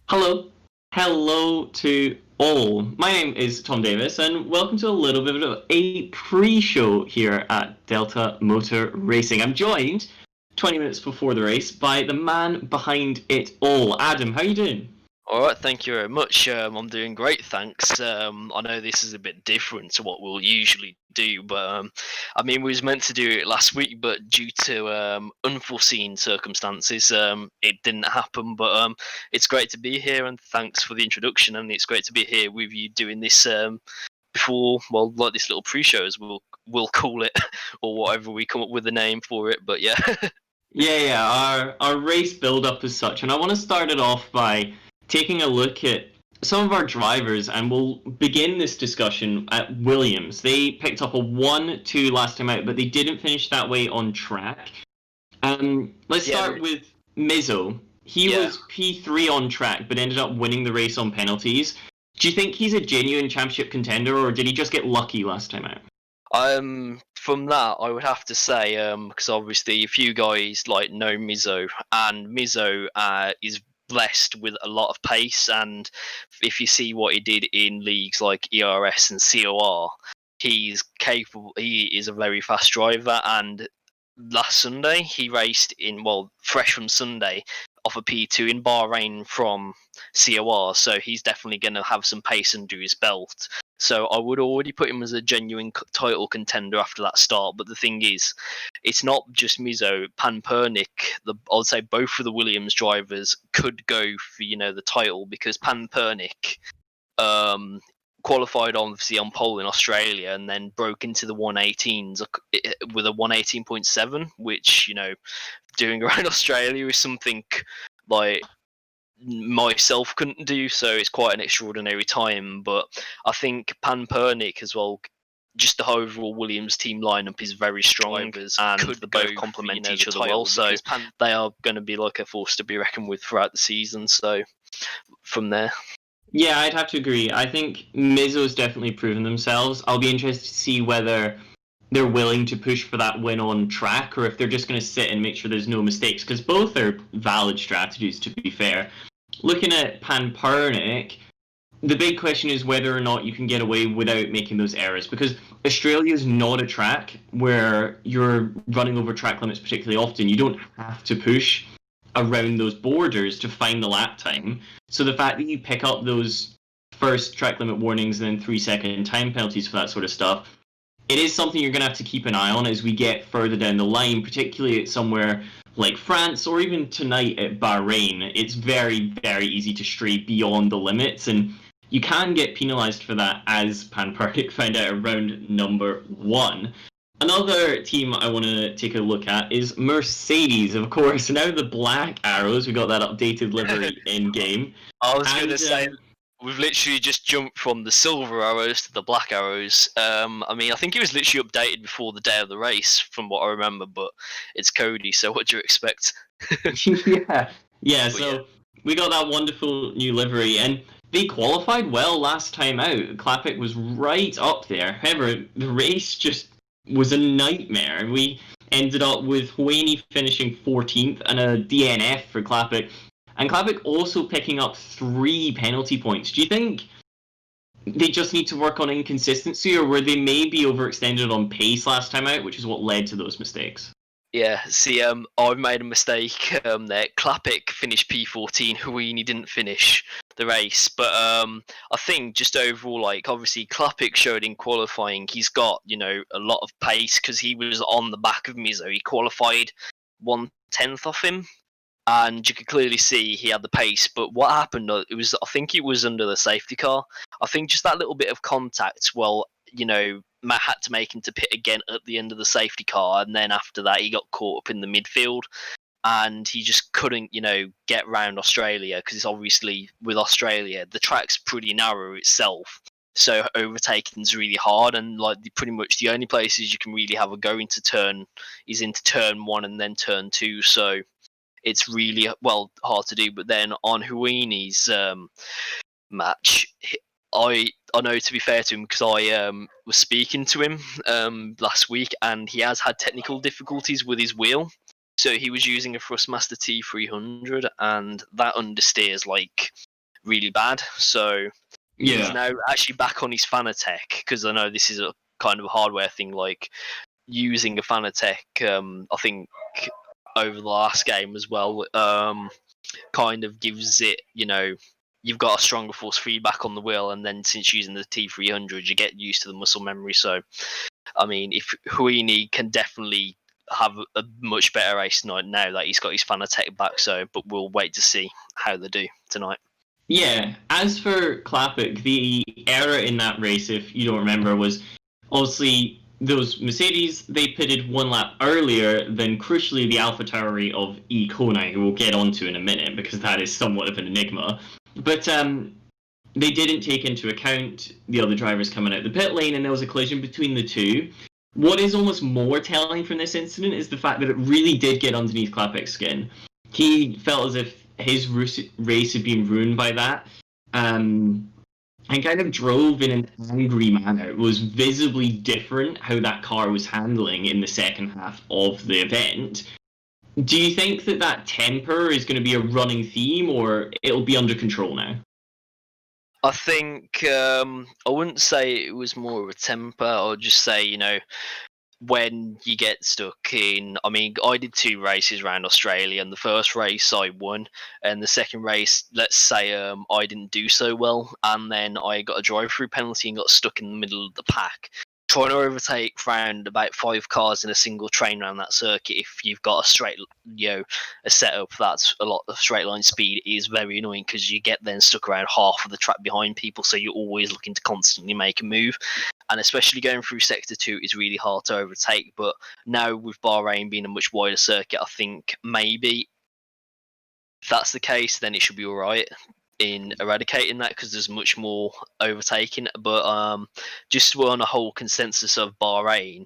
Hello. Hello to all. My name is Tom Davis, and welcome to a little bit of a pre-show here at Delta Motor Racing. I'm joined 20 minutes before the race by the man behind it all. Adam, how you doing? All right, thank you very much. I'm doing great, thanks. I know this is a bit different to what we'll usually do, but I mean, we was meant to do it last week, but due to unforeseen circumstances, it didn't happen. But it's great to be here, and thanks for the introduction. And it's great to be here with you doing this before, well, like this little pre-show, as we'll call it, or whatever we come up with a name for it. But yeah. Our race build-up as such, and I want to start it off by taking a look at some of our drivers, and we'll begin this discussion at Williams. They picked up a 1-2 last time out, but they didn't finish that way on track. Let's start with Mizzo. He was P3 on track, but ended up winning the race on penalties. Do you think he's a genuine championship contender, or did he just get lucky last time out? From that, I would have to say, because obviously a few guys like know Mizzo, and Mizzo is blessed with a lot of pace, and if you see what he did in leagues like ERS and COR, he's capable. He is a very fast driver, and last Sunday he raced fresh from Sunday off a P2 in Bahrain from COR, so he's definitely going to have some pace under his belt. So I would already put him as a genuine title contender after that start. But the thing is, it's not just Mizzo. Panpernik, I'd say both of the Williams drivers could go for the title, because Panpernik qualified obviously on pole in Australia and then broke into the 118s with a 118.7, which doing around Australia is something like myself couldn't do, so it's quite an extraordinary time. But I think Panpernik as well, just the overall Williams team lineup is very strong, and they both complement each other well, so they are going to be like a force to be reckoned with throughout the season. So from there, yeah, I'd have to agree. I think Mizzo's definitely proven themselves. I'll be interested to see whether they're willing to push for that win on track, or if they're just going to sit and make sure there's no mistakes, because both are valid strategies, to be fair. Looking at Panpernik, the big question is whether or not you can get away without making those errors, because Australia is not a track where you're running over track limits particularly often. You don't have to push around those borders to find the lap time. So the fact that you pick up those first track limit warnings and then 3-second time penalties for that sort of stuff, it is something you're going to have to keep an eye on as we get further down the line, particularly at somewhere like France, or even tonight at Bahrain. It's very, very easy to stray beyond the limits, and you can get penalised for that, as Panpernik found out around number 1. Another team I want to take a look at is Mercedes, of course. Now the black arrows, we got that updated livery in-game. I was going to say, we've literally just jumped from the silver arrows to the black arrows. I mean, I think it was literally updated before the day of the race, from what I remember, but it's Cody, so what do you expect? Yeah, so we got that wonderful new livery, and they qualified well last time out. Klapik was right up there. However, the race just was a nightmare. We ended up with Hueni finishing 14th and a DNF for Klapik. And Klapik also picking up 3 penalty points. Do you think they just need to work on inconsistency, or were they maybe overextended on pace last time out, which is what led to those mistakes? Yeah, see, I've made a mistake there. Klapik finished P14, Hueni didn't finish the race. But I think just overall, obviously Klapik showed in qualifying he's got, a lot of pace, because he was on the back of Mizzo. He qualified 1/10 off him, and you could clearly see he had the pace. But what happened, I think it was under the safety car. I think just that little bit of contact, Matt had to make him to pit again at the end of the safety car, and then after that he got caught up in the midfield, and he just couldn't, get round Australia, because it's obviously, with Australia, the track's pretty narrow itself, so overtaking's really hard, and pretty much the only places you can really have a go into turn is into turn 1 and then turn 2, so it's really hard to do. But then on Hueni's match, I know, to be fair to him, because I was speaking to him last week, and he has had technical difficulties with his wheel. So he was using a Thrustmaster T300, and that understeers like really bad. So he's Yeah. now actually back on his Fanatec, because I know this is a kind of a hardware thing. Like using a Fanatec, I think over the last game as well, kind of gives it, you've got a stronger force feedback on the wheel, and then since using the T300, you get used to the muscle memory. So, I mean, if Huini can definitely have a much better race tonight now that he's got his Fanatec back, but we'll wait to see how they do tonight. Yeah, as for Clapic, the error in that race, if you don't remember, was obviously those Mercedes, they pitted one lap earlier than, crucially, the AlphaTauri of E. Kone, who we'll get onto in a minute, because that is somewhat of an enigma. But they didn't take into account the other drivers coming out the pit lane, and there was a collision between the two. What is almost more telling from this incident is the fact that it really did get underneath Clapic's skin. He felt as if his race had been ruined by that, and kind of drove in an angry manner. It was visibly different how that car was handling in the second half of the event. Do you think that temper is going to be a running theme, or it'll be under control now? I think I wouldn't say it was more of a temper. I'll just say, when you get stuck in, I mean, I did 2 races around Australia, and the first race I won, and the second race, let's say I didn't do so well, and then I got a drive-through penalty and got stuck in the middle of the pack. Trying to overtake round about 5 cars in a single train around that circuit, if you've got a setup that's a lot of straight line speed, is very annoying, because you get then stuck around half of the track behind people, so you're always looking to constantly make a move. And especially going through Sector 2 is really hard to overtake. But now with Bahrain being a much wider circuit, I think maybe if that's the case, then it should be all right in eradicating that, because there's much more overtaking. But just on a whole consensus of Bahrain,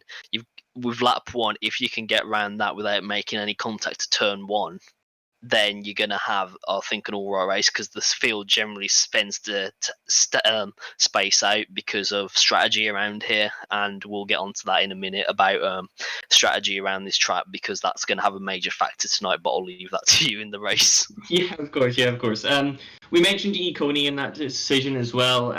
with lap 1, if you can get around that without making any contact to turn 1, then you're going to have, I think, an all-right race, because the field generally spends the space out because of strategy around here, and we'll get onto that in a minute about strategy around this track, because that's going to have a major factor tonight, but I'll leave that to you in the race. Yeah, of course. We mentioned E. Coney in that decision as well.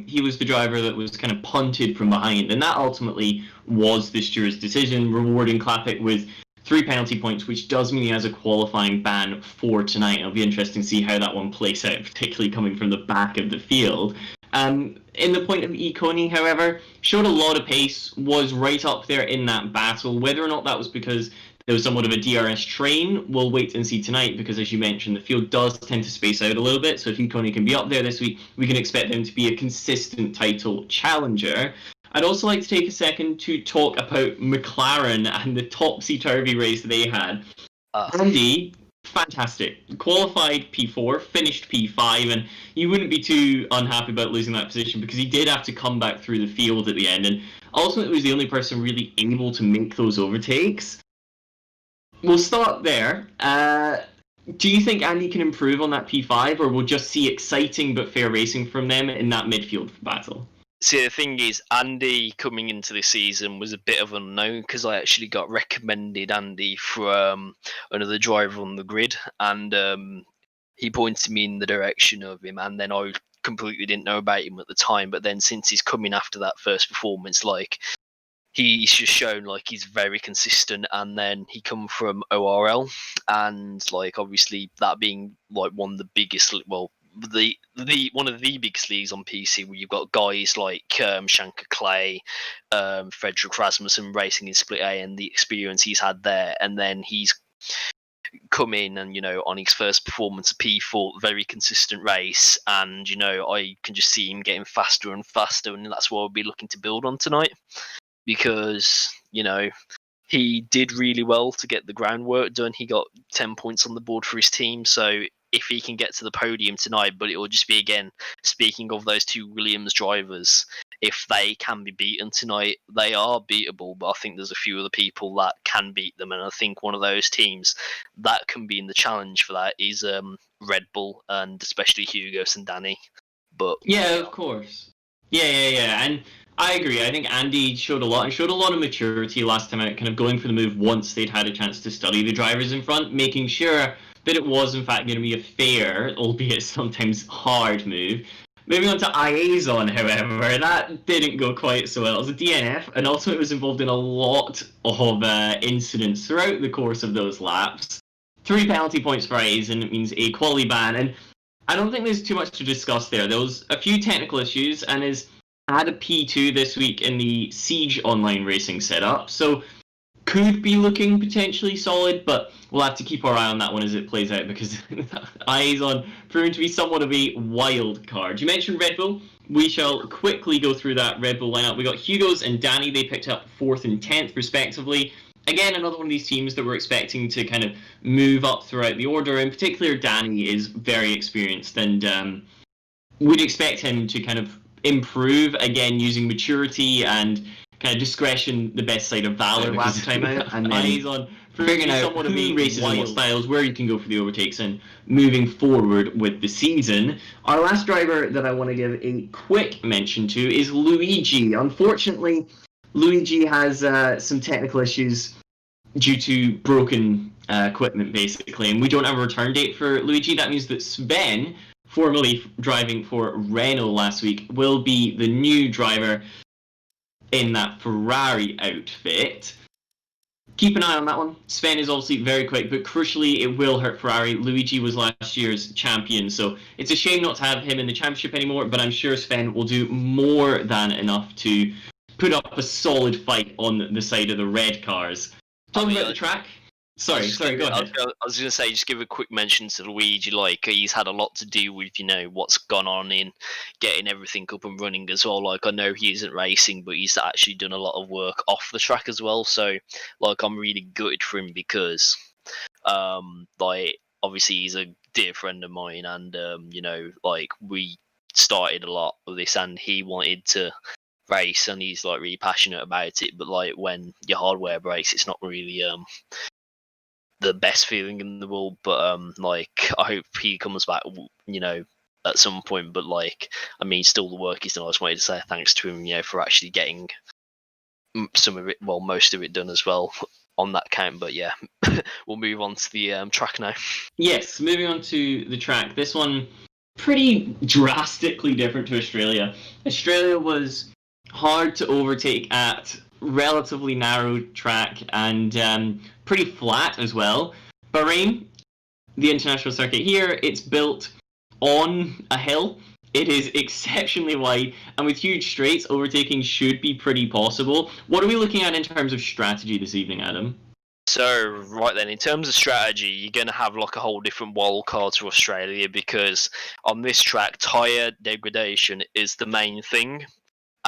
He was the driver that was kind of punted from behind, and that ultimately was the steward's decision, rewarding Clapic with 3 penalty points, which does mean he has a qualifying ban for tonight. It'll be interesting to see how that one plays out, particularly coming from the back of the field. In the point of E. Coney, however, showed a lot of pace, was right up there in that battle. Whether or not that was because there was somewhat of a DRS train, we'll wait and see tonight, because as you mentioned, the field does tend to space out a little bit, so if E. Coney can be up there this week, we can expect him to be a consistent title challenger. I'd also like to take a second to talk about McLaren and the topsy-turvy race they had. Andy, fantastic. Qualified P4, finished P5, and you wouldn't be too unhappy about losing that position, because he did have to come back through the field at the end, and ultimately was the only person really able to make those overtakes. We'll start there. Do you think Andy can improve on that P5, or we'll just see exciting but fair racing from them in that midfield battle? See, the thing is, Andy coming into this season was a bit of an unknown, because I actually got recommended Andy from another driver on the grid, and he pointed me in the direction of him, and then I completely didn't know about him at the time. But then since he's come in after that first performance, like, he's just shown like he's very consistent, and then he come from ORL, and like obviously that being like one of the biggest, well, the one of the biggest leagues on PC, where you've got guys like Shankar Clay, Frederick Rasmussen racing in Split A, and the experience he's had there, and then he's come in and on his first performance, a P4, very consistent race, and I can just see him getting faster and faster, and that's what I'll be looking to build on tonight, because he did really well to get the groundwork done. He got 10 points on the board for his team, so if he can get to the podium tonight, but it will just be, again, speaking of those 2 Williams drivers, if they can be beaten tonight, they are beatable, but I think there's a few other people that can beat them, and I think one of those teams that can be in the challenge for that is Red Bull, and especially Hugo and Danny. But yeah, of course. Yeah. And I agree. I think Andy showed a lot and showed a lot of maturity last time out, kind of going for the move once they'd had a chance to study the drivers in front, making sure that it was in fact going to be a fair, albeit sometimes hard move. Moving on to Iazon, however, that didn't go quite so well. It was a DNF, and also it was involved in a lot of incidents throughout the course of those laps. 3 penalty points for Iazon, it means a quali ban, and I don't think there's too much to discuss there. There was a few technical issues, and is had a P2 this week in the Siege online racing setup, so could be looking potentially solid, but we'll have to keep our eye on that one as it plays out because eyes on proving to be somewhat of a wild card. You mentioned Red Bull. We shall quickly go through that Red Bull lineup. We got Hugo's and Danny. They picked up 4th and 10th respectively. Again, another one of these teams that we're expecting to kind of move up throughout the order. In particular, Danny is very experienced, and we'd expect him to kind of improve again using maturity and kind of discretion, the best side of valor last time out, and eyes on figuring out somewhat of races and what styles, where you can go for the overtakes, and moving forward with the season. Our last driver that I want to give a quick mention to is Luigi. Unfortunately, Luigi has some technical issues due to broken equipment, basically, and we don't have a return date for Luigi. That means that Sven, formerly driving for Renault last week, will be the new driver in that Ferrari outfit. Keep an eye on that one. Sven is obviously very quick, but crucially, it will hurt Ferrari. Luigi was last year's champion, so it's a shame not to have him in the championship anymore, but I'm sure Sven will do more than enough to put up a solid fight on the side of the red cars. Talking about the track, Sorry, go ahead. I was going to say, just give a quick mention to Luigi. Like, he's had a lot to do with, what's gone on in getting everything up and running as well. Like, I know he isn't racing, but he's actually done a lot of work off the track as well. So, like, I'm really gutted for him because, like, obviously he's a dear friend of mine, and like, we started a lot of this, and he wanted to race, and he's like really passionate about it. But like, when your hardware breaks, it's not really the best feeling in the world, but like, I hope he comes back, at some point. But like, I mean, still the work he's done. I just wanted to say thanks to him, for actually getting some of it, well, most of it done as well on that count. But yeah, we'll move on to the track now. Yes, moving on to the track. This one pretty drastically different to Australia. Australia was hard to overtake at relatively narrow track and pretty flat as well. Bahrain, the international circuit here, it's built on a hill. It is exceptionally wide, and with huge straights, overtaking should be pretty possible. What are we looking at in terms of strategy this evening, Adam? So, right then, in terms of strategy, you're going to have like a whole different wild card to Australia, because on this track, tyre degradation is the main thing.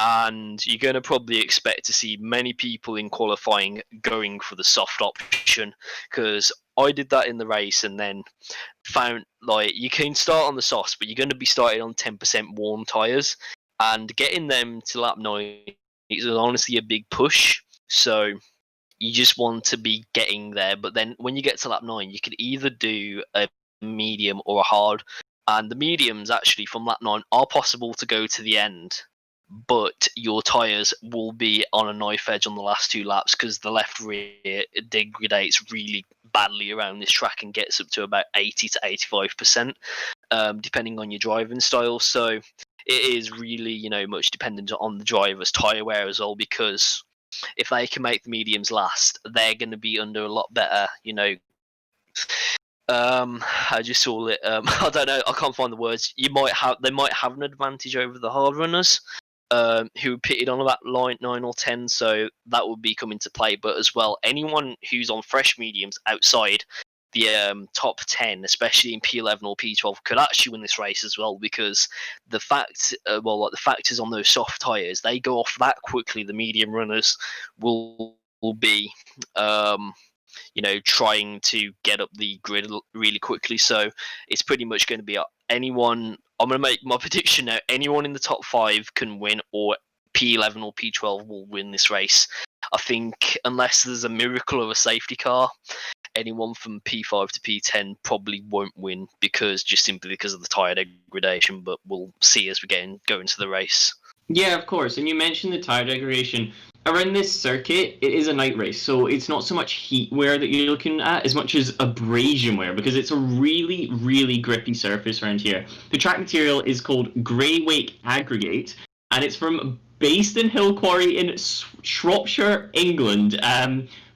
And you're going to probably expect to see many people in qualifying going for the soft option, because I did that in the race and then found, like, you can start on the softs, but you're going to be starting on 10% worn tyres, and getting them to lap 9 is honestly a big push. So you just want to be getting there, but then when you get to lap 9, you could either do a medium or a hard, and the mediums actually from lap 9 are possible to go to the end, but your tyres will be on a knife edge on the last 2 laps, because the left rear degrades really badly around this track and gets up to about 80 to 85%, depending on your driving style. So it is really, much dependent on the driver's tyre wear as well, because if they can make the mediums last, they're going to be under a lot better, I just saw it. I don't know. I can't find the words. They might have an advantage over the hard runners, who pitted on about line 9 or 10. So that would be coming to play. But as well, anyone who's on fresh mediums outside the top 10, especially in P11 or P12, could actually win this race as well, because the factors on those soft tires, they go off that quickly. The medium runners will be trying to get up the grid really quickly. So it's pretty much going to be anyone. I'm going to make my prediction now. Anyone in the top 5 can win, or P11 or P12 will win this race. I think unless there's a miracle of a safety car, anyone from P5 to P10 probably won't win, simply because of the tyre degradation. But we'll see as we go into the race. Yeah, of course. And you mentioned the tire degradation. Around this circuit, it is a night race, so it's not so much heat wear that you're looking at as much as abrasion wear because it's a really, really grippy surface around here. The track material is called Grey Wake Aggregate, and it's from Baston Hill Quarry in Shropshire, England.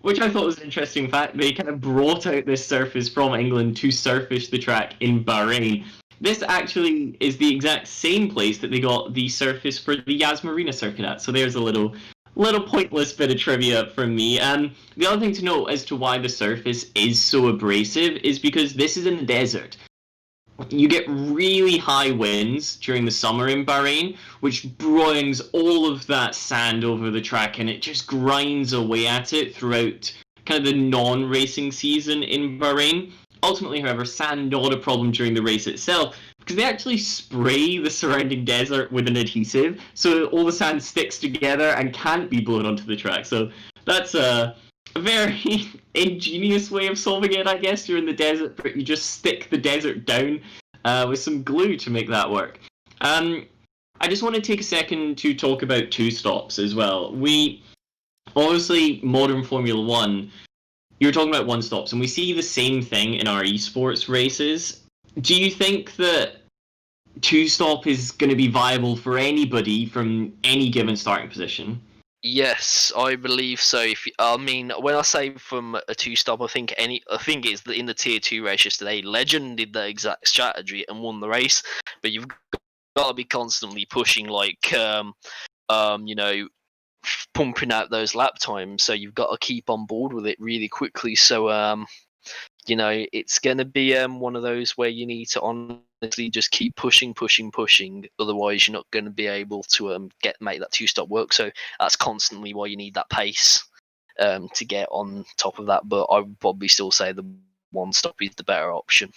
Which I thought was an interesting fact. They kind of brought out this surface from England to surface the track in Bahrain. This actually is the exact same place that they got the surface for the Yas Marina circuit at. So there's a little pointless bit of trivia from me. The other thing to note as to why the surface is so abrasive is because this is in the desert. You get really high winds during the summer in Bahrain, which brings all of that sand over the track and it just grinds away at it throughout kind of the non-racing season in Bahrain. Ultimately, however, sand not a problem during the race itself because they actually spray the surrounding desert with an adhesive, so all the sand sticks together and can't be blown onto the track. So that's a very ingenious way of solving it, I guess. You're in the desert, but you just stick the desert down with some glue to make that work. I just want to take a second to talk about two stops as well. We obviously modern Formula One. You're talking about one stops, and we see the same thing in our esports races. Do you think that two stop is going to be viable for anybody from any given starting position? Yes, I believe so. I mean, when I say from a two-stop, I think it's that in the tier two race yesterday, Legend did the exact strategy and won the race. But you've got to be constantly pushing, like, you know, pumping out those lap times. So you've got to keep on board with it really quickly. So you know, it's going to be one of those where you need to honestly just keep pushing. Otherwise, you're not going to be able to make that two-stop work. So that's constantly why you need that pace to get on top of that. But I would probably still say the one stop is the better option.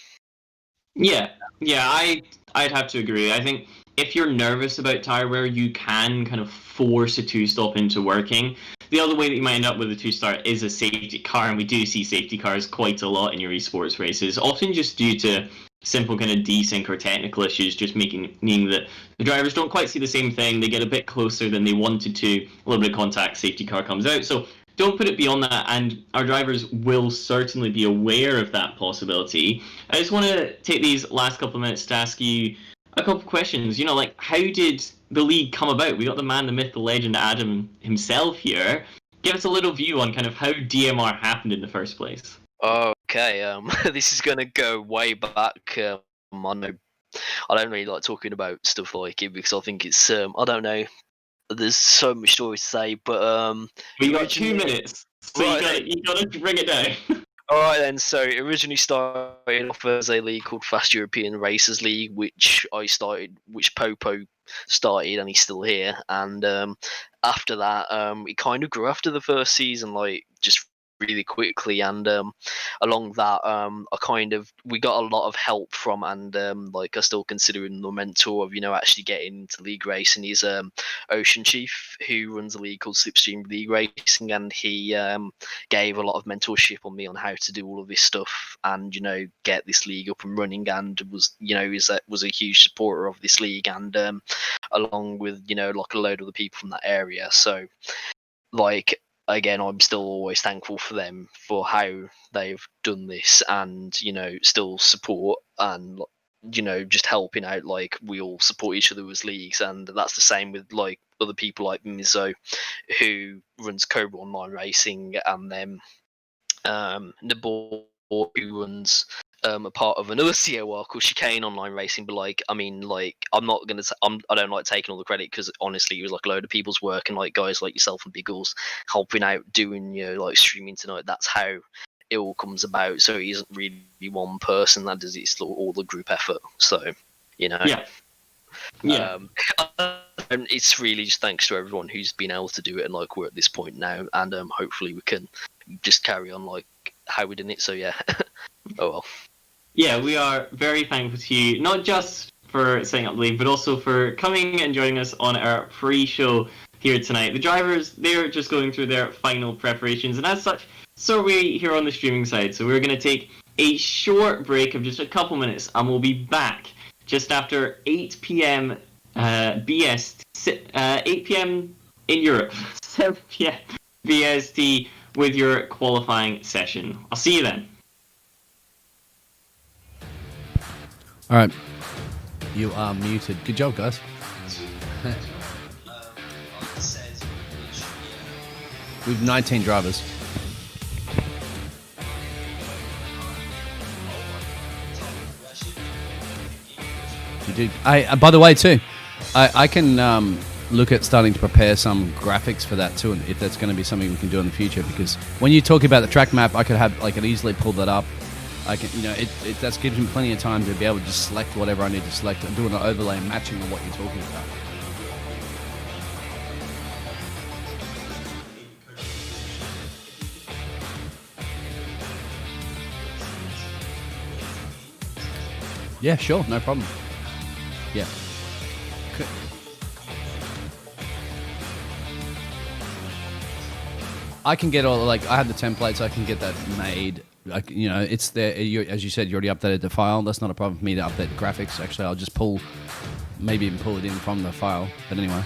Yeah, I'd have to agree. I think if you're nervous about tire wear, you can kind of force a two-stop into working. The other way that you might end up with a two-start is a safety car, and we do see safety cars quite a lot in your esports races, often just due to simple kind of desync or technical issues, just meaning that the drivers don't quite see the same thing, they get a bit closer than they wanted to, a little bit of contact, safety car comes out. So don't put it beyond that, and our drivers will certainly be aware of that possibility. I just want to take these last couple of minutes to ask you a couple of questions. You know, like, how did the league come about? We got the man, the myth, the legend, Adam himself here. Give us a little view on kind of how DMR happened in the first place. Okay, this is going to go way back. I know I don't really like talking about stuff like it because I think it's I don't know. There's so much story to say, but We got 2 minutes, so right, you gotta bring it down. all right then. So it originally started off as a league called Fast European Racers League, which Popo started, and he's still here. And after that, it kind of grew after the first season, like just really quickly. And along that, we got a lot of help from, and like I still consider him the mentor of actually getting into league racing. He's Ocean Chief, who runs a league called Slipstream League Racing, and he gave a lot of mentorship on me on how to do all of this stuff and get this league up and running, and was a huge supporter of this league, and along with like a load of the people from that area. So like again, I'm still always thankful for them for how they've done this, and still support and just helping out. Like we all support each other as leagues, and that's the same with like other people like Mizzo, who runs Cobra Online Racing, and then Nabor, who runs a part of another COR called Chicane Online Racing. But like, I mean, like, I'm not gonna, I don't like taking all the credit because honestly, it was like a load of people's work, and like guys like yourself and Biggles helping out, doing like streaming tonight. That's how it all comes about. So it isn't really one person that does it; it's all the group effort. So Yeah. And it's really just thanks to everyone who's been able to do it, and like we're at this point now, and hopefully we can just carry on like how we did it. So yeah. Oh well. Yeah, we are very thankful to you, not just for setting up the league, but also for coming and joining us on our pre-show here tonight. The drivers, they're just going through their final preparations, and as such, so are we here on the streaming side. So we're going to take a short break of just a couple minutes, and we'll be back just after 8 p.m. 8 p.m. in Europe, 7 p.m. BST with your qualifying session. I'll see you then. All right. You are muted. Good job, guys. We've 19 drivers. You did. By the way, too, I can look at starting to prepare some graphics for that too, and if that's going to be something we can do in the future. Because when you talk about the track map, I could easily pull that up. I can, that gives me plenty of time to be able to just select whatever I need to select and do an overlay matching on what you're talking about. Yeah, sure, no problem. Yeah. I can get all, I have the templates, I can get that made. It's there. As you said, you already updated the file. That's not a problem for me to update the graphics. Actually, I'll just maybe even pull it in from the file. But anyway,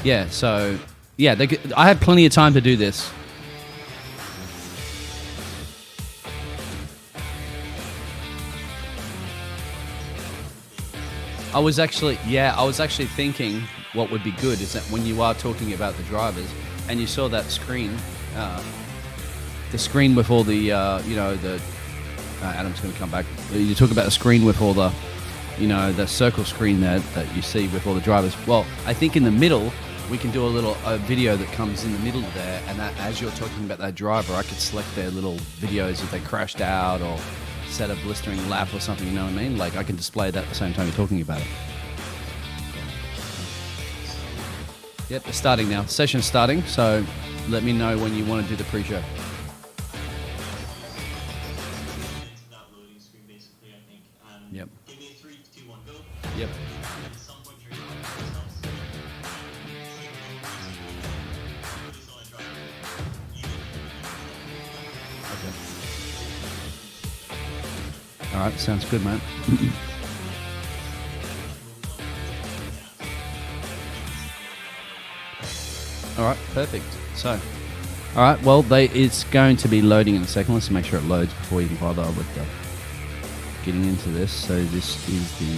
yeah, so, yeah, I had plenty of time to do this. I was actually thinking what would be good is that when you are talking about the drivers and you saw that screen, the screen with all the, Adam's going to come back. You talk about the screen with all the, the circle screen there that you see with all the drivers. Well, I think in the middle, we can do a video that comes in the middle there, and that as you're talking about that driver, I could select their little videos if they crashed out or set a blistering lap or something, you know what I mean? Like, I can display that at the same time you're talking about it. Yep, it's starting now. Session's starting, so let me know when you want to do the pre-show. Yep. Give me a 3, 2, 1, go. Yep. At some point during the Okay. All right, sounds good, man. All right, perfect. So, all right, well, it's going to be loading in a second. Let's make sure it loads before you can bother with getting into this. So this is the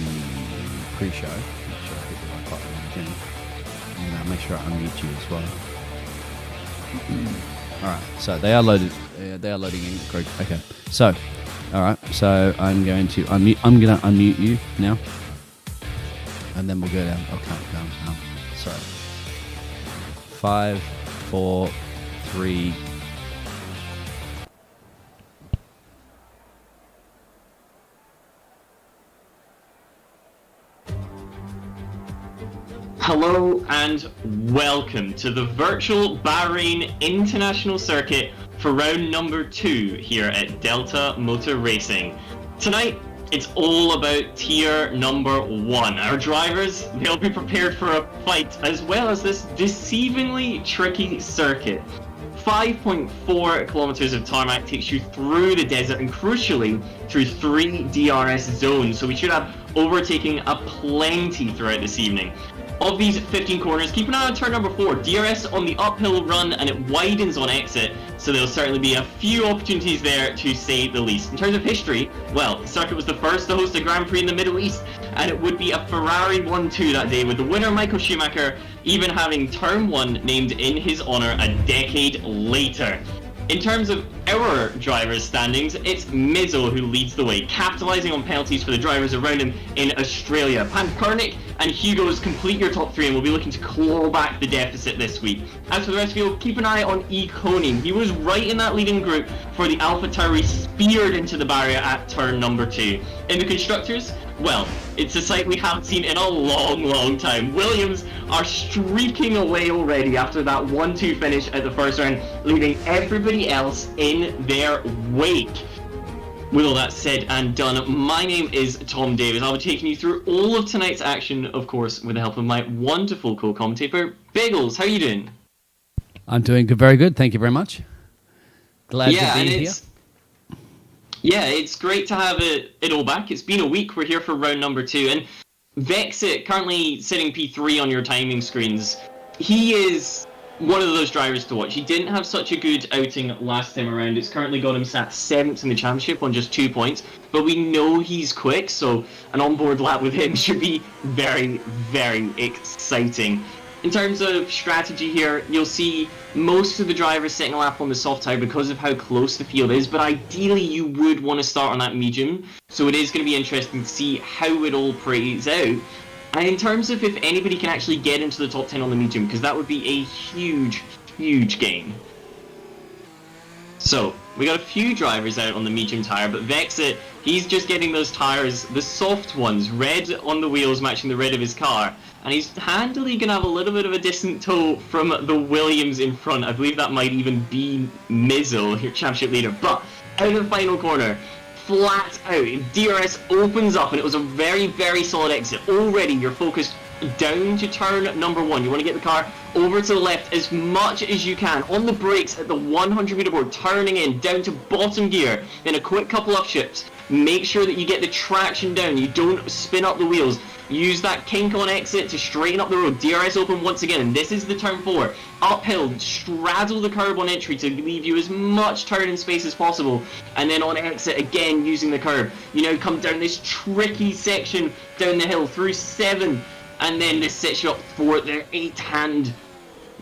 pre-show. Make sure I hit the right button at the beginning. And make sure I unmute you as well. All right, so they are loaded. They are loading in. Great. Okay. So, all right. So I'm going to unmute. I'm going to unmute you now, and then we'll go down. I'll count down. So 5, 4, 3. Hello and welcome to the virtual Bahrain International Circuit for round number 2 here at Delta Motor Racing. Tonight, it's all about tier number 1. Our drivers, they'll be prepared for a fight as well as this deceivingly tricky circuit. 5.4 kilometers of tarmac takes you through the desert and crucially through 3 DRS zones, so we should have overtaking aplenty throughout this evening. Of these 15 corners, keep an eye on turn number 4. DRS on the uphill run and it widens on exit, so there'll certainly be a few opportunities there to say the least. In terms of history, well, the circuit was the first to host a Grand Prix in the Middle East, and it would be a Ferrari 1-2 that day, with the winner Michael Schumacher even having turn 1 named in his honour a decade later. In terms of our drivers' standings, it's Mizzo who leads the way, capitalising on penalties for the drivers around him in Australia. Panpernik and Hugo's complete your top 3 and will be looking to claw back the deficit this week. As for the rest of you, keep an eye on E-Koning. He was right in that leading group for the AlphaTauri speared into the barrier at turn number 2. In the constructors, well, it's a sight we haven't seen in a long time. Williams are streaking away already after that 1-2 finish at the first round, leaving everybody else in their wake. With all that said and done, my name is Tom Davis. I'll be taking you through all of tonight's action, of course, with the help of my wonderful co-commentator, Biggles. How are you doing? I'm doing good, very good. Thank you very much. Glad to be here. Yeah, it's great to have it all back. It's been a week. We're here for round number 2, and Vexit, currently sitting P3 on your timing screens, he is one of those drivers to watch. He didn't have such a good outing last time around. It's currently got him sat 7th in the championship on just 2 points, but we know he's quick, so an onboard lap with him should be very, very exciting. In terms of strategy here, you'll see most of the drivers setting a lap on the soft tire because of how close the field is, but ideally you would want to start on that medium, so it is going to be interesting to see how it all plays out. And in terms of if anybody can actually get into the top 10 on the medium, because that would be a huge, huge gain. So, we got a few drivers out on the medium tire, but Vexit, he's just getting those tires, the soft ones, red on the wheels matching the red of his car. And he's handily going to have a little bit of a distant tow from the Williams in front. I believe that might even be Mizzo, your championship leader. But out of the final corner, flat out, DRS opens up, and it was a very, very solid exit. Already you're focused down to turn number 1. You want to get the car over to the left as much as you can. On the brakes at the 100 meter board, turning in, down to bottom gear, then a quick couple of shifts. Make sure that you get the traction down, you don't spin up the wheels. Use that kink on exit to straighten up the road. DRS open once again, and this is the turn 4. Uphill, straddle the curb on entry to leave you as much turning space as possible. And then on exit, again, using the curb. You now come down this tricky section down the hill through 7. And then this sets you up for the 8-hand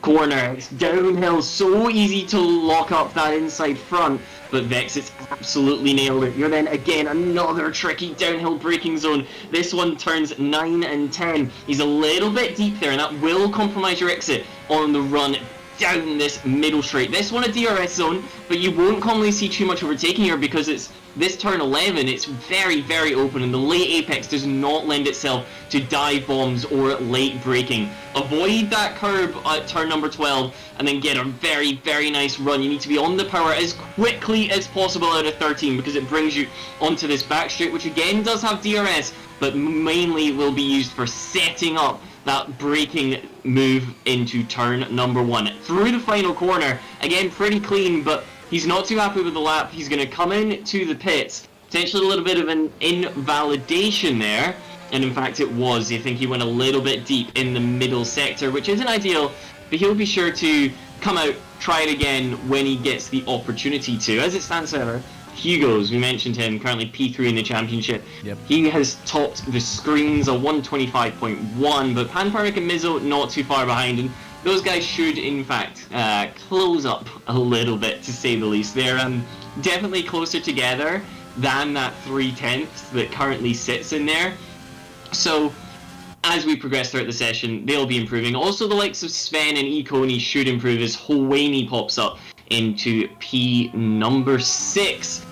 corner. It's downhill, so easy to lock up that inside front. But Vexit's absolutely nailed it. You're then, again, another tricky downhill braking zone. This one turns 9 and 10. He's a little bit deep there, and that will compromise your exit on the run down this middle straight. This one a DRS zone, but you won't commonly see too much overtaking here because it's this turn 11, it's very, very open, and the late apex does not lend itself to dive bombs or late braking. Avoid that curb at turn number 12, and then get a very, very nice run. You need to be on the power as quickly as possible out of 13, because it brings you onto this back straight, which again does have DRS, but mainly will be used for setting up that braking move into turn number 1. Through the final corner, again pretty clean, but he's not too happy with the lap. He's going to come in to the pits, potentially a little bit of an invalidation there, and in fact it was. I think he went a little bit deep in the middle sector, which isn't ideal, but he'll be sure to come out, try it again when he gets the opportunity to. As it stands, however, Hugo's, we mentioned him, currently P3 in the championship. Yep. He has topped the screens, a 125.1, but Panperic and Mizzo not too far behind, and those guys should, in fact, close up a little bit, to say the least. They're definitely closer together than that 3/10 that currently sits in there. So, as we progress throughout the session, they'll be improving. Also, the likes of Sven and Ikoni should improve as Houeni pops up into P number 6.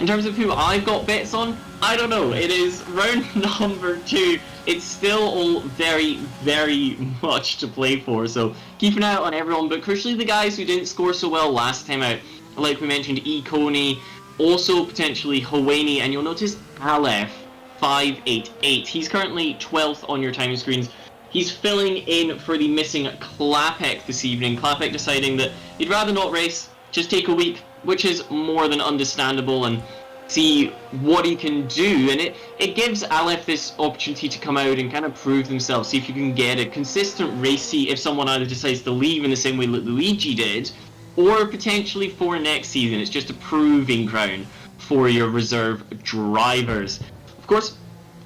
In terms of who I've got bets on, I don't know. It is round number 2. It's still all very, very much to play for, so keep an eye out on everyone, but crucially the guys who didn't score so well last time out, like we mentioned, Ikoni, also potentially Houeni, and you'll notice Aleph 588. He's currently 12th on your time screens. He's filling in for the missing Klapek this evening. Klapek deciding that he'd rather not race, just take a week, which is more than understandable, and see what he can do. And it gives Aleph this opportunity to come out and kind of prove themselves, see if you can get a consistent race seat if someone either decides to leave in the same way that Luigi did, or potentially for next season. It's just a proving ground for your reserve drivers. Of course,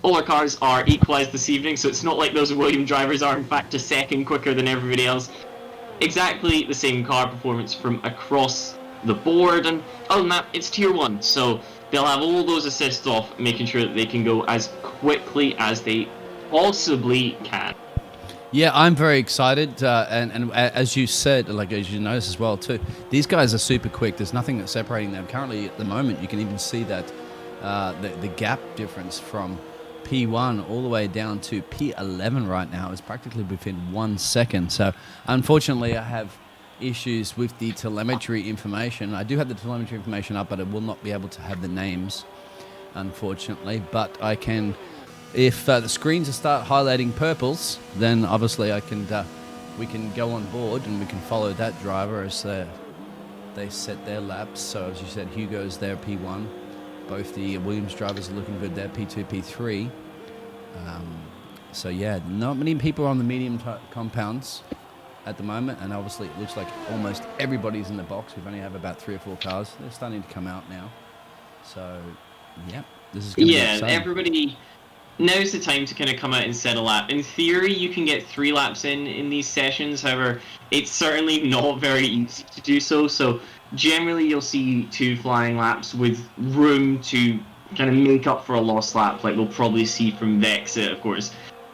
all our cars are equalised this evening, so it's not like those Williams drivers are in fact a second quicker than everybody else. Exactly the same car performance from across the board, and other than that, it's tier 1, so they'll have all those assists off, making sure that they can go as quickly as they possibly can. Yeah, I'm very excited, and as you said, like as you notice as well too, these guys are super quick. There's nothing that's separating them. Currently, at the moment, you can even see that the gap difference from P1 all the way down to P11 right now is practically within 1 second. So, unfortunately, I have issues with the telemetry information. I do have the telemetry information up, but I will not be able to have the names, unfortunately. But I can, if the screens start highlighting purples, then obviously I can we can go on board and we can follow that driver as they set their laps. So as you said, Hugo's there, P1. Both the Williams drivers are looking good there, P2, P3. So yeah, not many people are on the medium compounds at the moment, and obviously it looks like almost everybody's in the box. We've only have about 3 or 4 cars. They're starting to come out now. So yeah, this is going to be exciting. Everybody. Now's the time to kind of come out and set a lap. In theory, you can get 3 laps in these sessions. However, it's certainly not very easy to do so. So generally, you'll see 2 flying laps with room to kind of make up for a lost lap, like we'll probably see from Vexit, of course,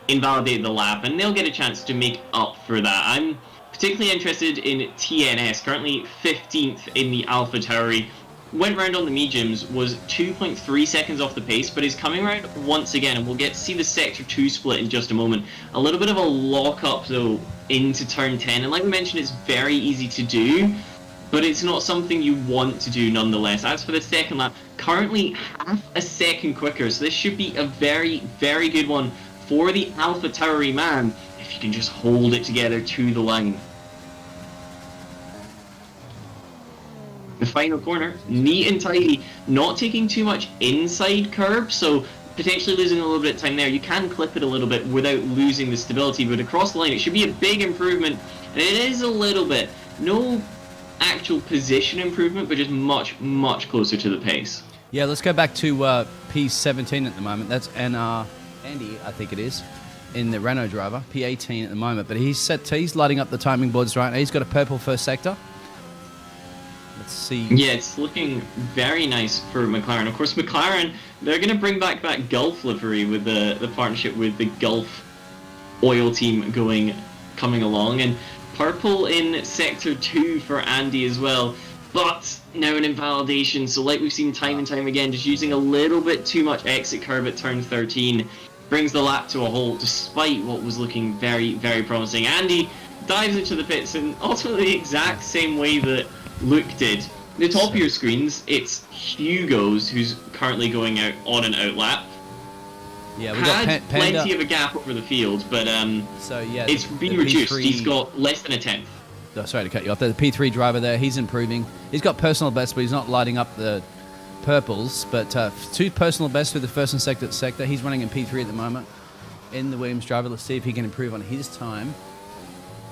invalidate the lap, and they'll get a chance to make up for that. I'm particularly interested in TNS, currently 15th in the AlphaTauri. Went round on the mediums, was 2.3 seconds off the pace, but is coming around once again, and we'll get to see the Sector 2 split in just a moment. A little bit of a lock-up, though, into Turn 10, and like we mentioned, it's very easy to do, but it's not something you want to do nonetheless. As for the second lap, currently half a second quicker, so this should be a very, very good one for the AlphaTauri man, if you can just hold it together to the line. The final corner, neat and tidy, not taking too much inside curb, so potentially losing a little bit of time there. You can clip it a little bit without losing the stability, but across the line it should be a big improvement, and it is a little bit. No actual position improvement, but just much, much closer to the pace. Yeah, let's go back to P17 at the moment. That's Andy, I think it is, in the Renault driver, P18 at the moment, but he's lighting up the timing boards right now. He's got a purple first sector. Let's see. Yeah, it's looking very nice for McLaren. Of course, McLaren, they're going to bring back that Gulf livery with the partnership with the Gulf oil team coming along. And purple in Sector 2 for Andy as well. But now an invalidation. So like we've seen time and time again, just using a little bit too much exit curb at turn 13 brings the lap to a halt despite what was looking very, very promising. Andy dives into the pits in ultimately the exact same way that Luke did. The top of your screens, it's Hugo's who's currently going out on an out lap. Yeah, we got plenty of a gap over the field, but it's been reduced. He's got less than a tenth. Oh, sorry to cut you off there. The P3 driver there, he's improving. He's got personal best, but he's not lighting up the purples. But 2 personal bests for the first and second sector. He's running in P3 at the moment in the Williams driver. Let's see if he can improve on his time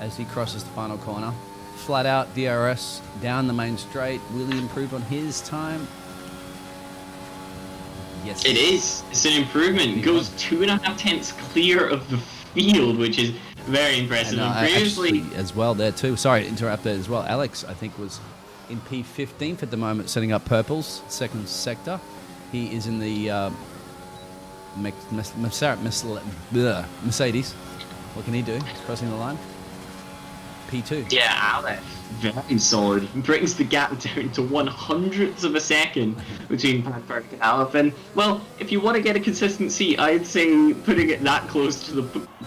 as he crosses the final corner. Flat out DRS down the main straight. Will he improve on his time? Yes. It is. It's an improvement. It goes 2.5 tenths clear of the field, which is very impressive. And previously as well there too. Sorry to interrupt there as well. Alex, I think, was in P15th at the moment, setting up purples, second sector. He is in the Mercedes. What can he do? He's crossing the line. P2. Yeah, Alex, very solid. He brings the gap down to 1/100th of a second between Patrick and Aleph. And, well, if you want to get a consistency, I'd say putting it that close to the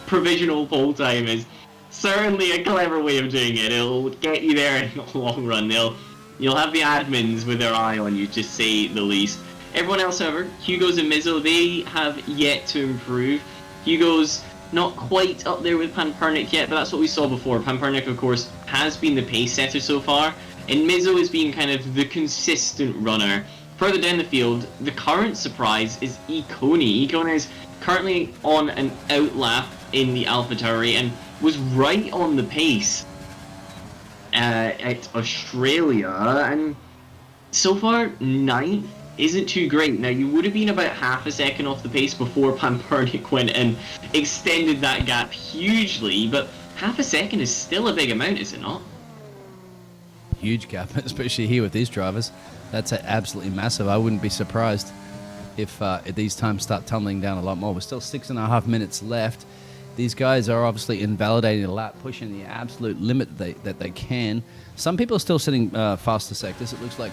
provisional pole time is certainly a clever way of doing it. It'll get you there in the long run. You'll have the admins with their eye on you, to say the least. Everyone else, however, Hugo's and Mizzo, they have yet to improve. Hugo's not quite up there with Pampernik yet, but that's what we saw before. Pampernik, of course, has been the pace setter so far, and Mizzo has been kind of the consistent runner. Further down the field, the current surprise is Iconi. Iconi is currently on an out lap in the AlphaTauri and was right on the pace at Australia, and so far 9th isn't too great. Now, you would have been about half a second off the pace before Pampernik went and extended that gap hugely, but half a second is still a big amount, is it not? Huge gap, especially here with these drivers. That's absolutely massive. I wouldn't be surprised if these times start tumbling down a lot more. We're still 6.5 minutes left. These guys are obviously invalidating the lap, pushing the absolute limit that they can. Some people are still sitting faster sectors. It looks like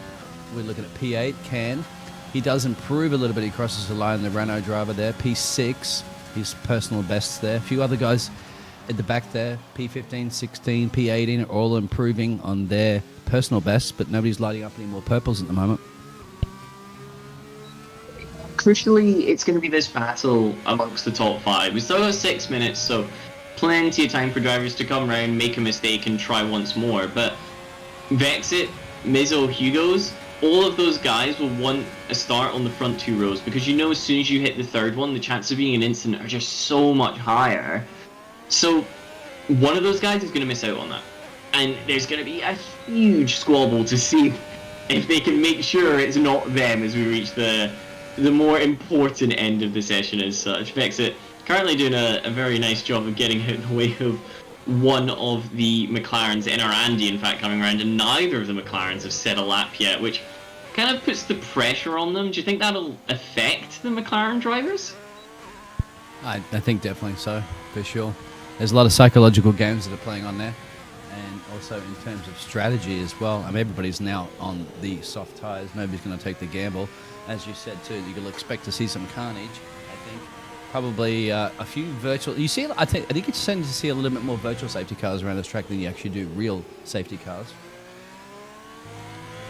we're looking at P8, Can. He does improve a little bit. He crosses the line, the Renault driver there. P6, his personal bests there. A few other guys at the back there, P15, 16, P18, are all improving on their personal bests, but nobody's lighting up any more purples at the moment. Crucially, it's going to be this battle amongst the top 5. We still have 6 minutes, so plenty of time for drivers to come around, make a mistake, and try once more. But Vexit, Mizzo, Hugo's, all of those guys will want a start on the front 2 rows, because you know as soon as you hit the 3rd one, the chances of being an instant are just so much higher. So one of those guys is going to miss out on that. And there's going to be a huge squabble to see if they can make sure it's not them as we reach the more important end of the session as such. Vexit currently doing a very nice job of getting out in the way of one of the McLarens, Andy, in fact, coming around, and neither of the McLarens have set a lap yet, which kind of puts the pressure on them. Do you think that'll affect the McLaren drivers? I think definitely so, for sure. There's a lot of psychological games that are playing on there, and also in terms of strategy as well. I mean, everybody's now on the soft tyres. Nobody's going to take the gamble. As you said too, you'll expect to see some carnage, I think. Probably a few virtual... You see, I think you're starting to see a little bit more virtual safety cars around this track than you actually do real safety cars.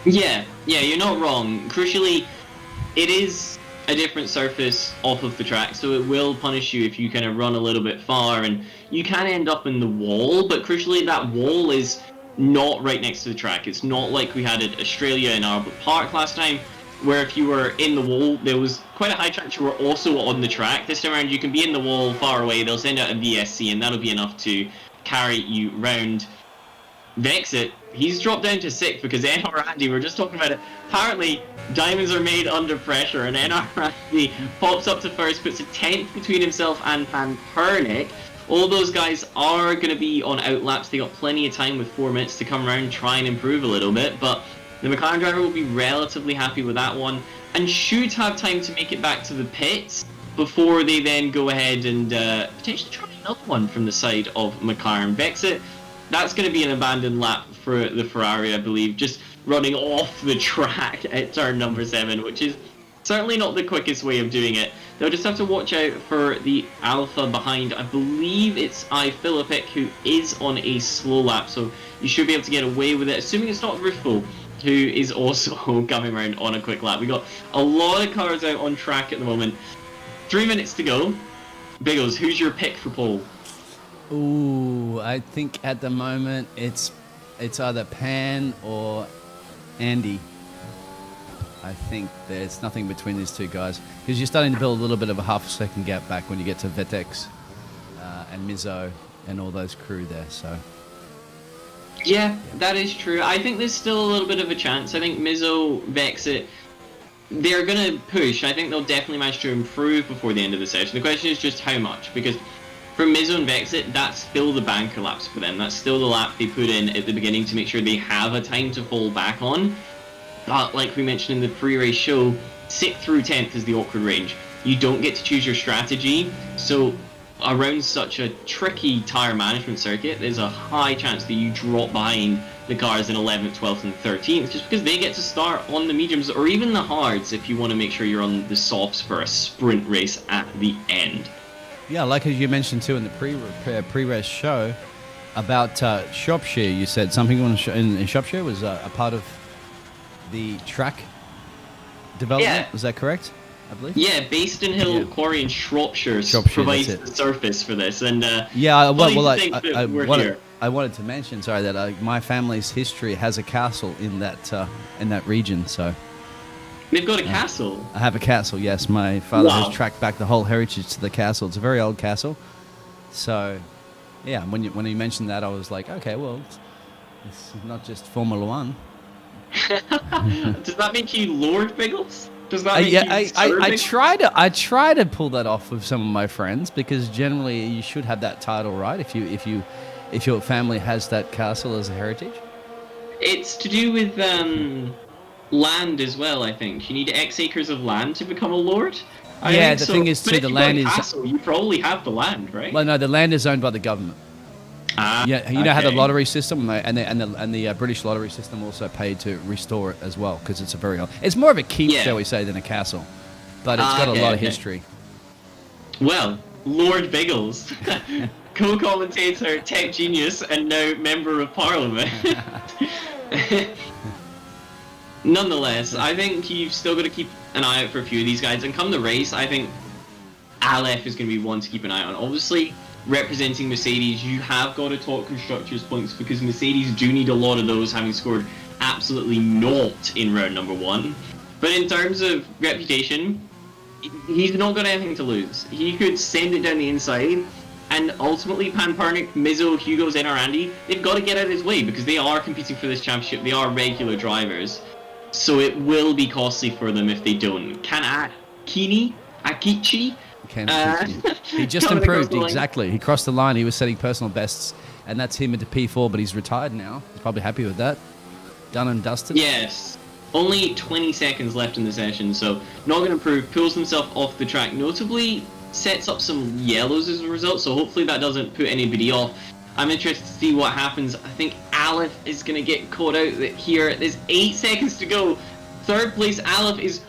Yeah, you're not wrong. Crucially, it is a different surface off of the track, so it will punish you if you kind of run a little bit far, and you can end up in the wall, but crucially that wall is not right next to the track. It's not like we had at Australia in Albert Park last time, where if you were in the wall, there was quite a high chance you were also on the track. This time around, you can be in the wall far away, they'll send out a VSC, and that'll be enough to carry you round. Vexit, he's dropped down to 6th because Andy, we were just talking about it, apparently diamonds are made under pressure, and Andy pops up to 1st, puts a 10th between himself and Van Pernick. All those guys are going to be on outlaps. They got plenty of time with 4 minutes to come around, try and improve a little bit, but the McLaren driver will be relatively happy with that one, and should have time to make it back to the pits before they then go ahead and potentially try another one from the side of McLaren. Vexit, that's going to be an abandoned lap for the Ferrari, I believe, just running off the track at turn number 7, which is certainly not the quickest way of doing it. They'll just have to watch out for the Alpha behind. I believe it's Philippic who is on a slow lap, so you should be able to get away with it, assuming it's not Ruffle, who is also coming around on a quick lap. We got a lot of cars out on track at the moment. 3 minutes to go. Biggles, who's your pick for pole? Ooh, I think at the moment it's either Pan or Andy. I think there's nothing between these two guys, because you're starting to build a little bit of a half a second gap back when you get to Vetex and Mizzo and all those crew there. So yeah, that is true. I think there's still a little bit of a chance. I think Mizzo, Vexit, they're going to push. I think they'll definitely manage to improve before the end of the session. The question is just how much, because for Mizzo and Vexit, that's still the banker laps for them. That's still the lap they put in at the beginning to make sure they have a time to fall back on. But like we mentioned in the pre-race show, 6th through 10th is the awkward range. You don't get to choose your strategy, so around such a tricky tyre management circuit, there's a high chance that you drop behind the cars in 11th, 12th and 13th, just because they get to start on the mediums or even the hards if you want to make sure you're on the softs for a sprint race at the end. yeah, like as you mentioned too in the pre-race show about Shropshire, you said something in Shropshire was a part of the track development. Yeah. Was that correct? I believe. Yeah, Baston Hill Quarry in Shropshire provides the surface for this, and yeah, I wanted to mention, sorry, that my family's history has a castle in that region. So they've got a castle. I have a castle. Yes, my father has tracked back the whole heritage to the castle. It's a very old castle. So, yeah, when you mentioned that, I was like, okay, well, it's not just Formula One. Does that make you Lord Biggles? Does that make I try to pull that off with some of my friends, because generally you should have that title, right? If your family has that castle as a heritage. It's to do with land as well. I think you need X acres of land to become a lord. The thing is, too, the land is. Castle, you probably have the land, right? Well, no, the land is owned by the government. Yeah, you know how the lottery system and the British lottery system also paid to restore it as well, because it's a very old. It's more of a keep, shall we say, than a castle, but it's got a lot of history. Well, Lord Biggles, co-commentator, tech genius, and now member of Parliament. Nonetheless, I think you've still got to keep an eye out for a few of these guys, and come the race, I think Aleph is going to be one to keep an eye on. Obviously, representing Mercedes, you have got to talk constructors points, because Mercedes do need a lot of those, having scored absolutely not in round number 1. But in terms of reputation, he's not got anything to lose. He could send it down the inside, and ultimately Panpernick, Mizzo, Hugo's, and Randy, they've got to get out of his way because they are competing for this championship. They are regular drivers. So it will be costly for them if they don't. Akichi? He just improved, exactly. He crossed the line. He was setting personal bests, and that's him into P4, but he's retired now. He's probably happy with that. Done and dusted. Yes. Only 20 seconds left in the session, so not going to improve. Pulls himself off the track. Notably, sets up some yellows as a result, so hopefully that doesn't put anybody off. I'm interested to see what happens. I think Aleph is going to get caught out here. There's 8 seconds to go. Third place, Aleph is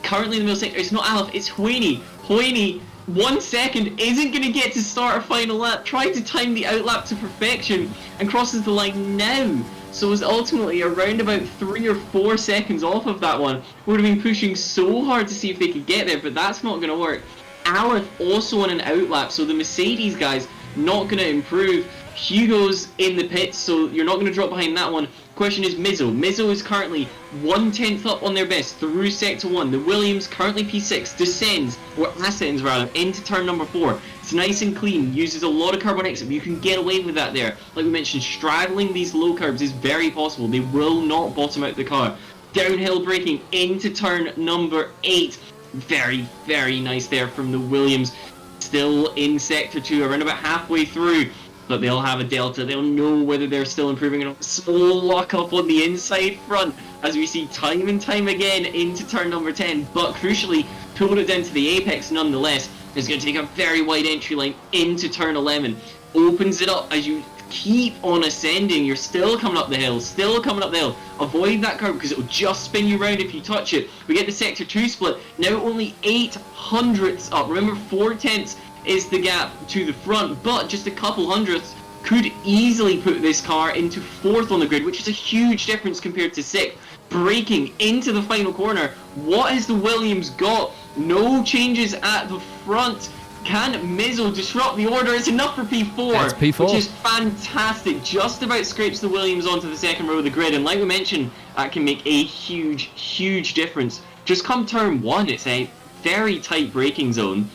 currently in the middle sector. It's not Aleph, it's Huini. Huini, 1 second, isn't going to get to start a final lap. Tried to time the outlap to perfection and crosses the line now. So it was ultimately around about 3 or 4 seconds off of that one. Would have been pushing so hard to see if they could get there, but that's not going to work. Aleph also on an outlap, so the Mercedes guys not going to improve. Hugo's in the pits, so you're not going to drop behind that one. Question is Mizzo. Mizzo is currently 1/10 up on their best through sector 1. The Williams, currently P6, descends, or ascends rather, into turn number 4. It's nice and clean, uses a lot of carbon exit, but you can get away with that there. Like we mentioned, straddling these low curbs is very possible. They will not bottom out the car. Downhill braking into turn number 8. Very, very nice there from the Williams. Still in sector 2, around about halfway through. But they'll have a delta. They'll know whether they're still improving or not. Slow lock up on the inside front, as we see time and time again into turn number 10. But crucially, pulled it down to the apex nonetheless. It's going to take a very wide entry line into turn 11. Opens it up as you keep on ascending. You're still coming up the hill. Still coming up the hill. Avoid that curve because it will just spin you round if you touch it. We get the sector 2 split. Now only 8 hundredths up. Remember, 4/10 is the gap to the front, but just a couple hundredths could easily put this car into 4th on the grid, which is a huge difference compared to 6th. Braking into the final corner. What has the Williams got? No changes at the front. Can Mizzo disrupt the order? It's enough for P4, That's P4, which is fantastic. Just about scrapes the Williams onto the second row of the grid, and like we mentioned, that can make a huge, huge difference. Just come turn 1, it's a very tight braking zone,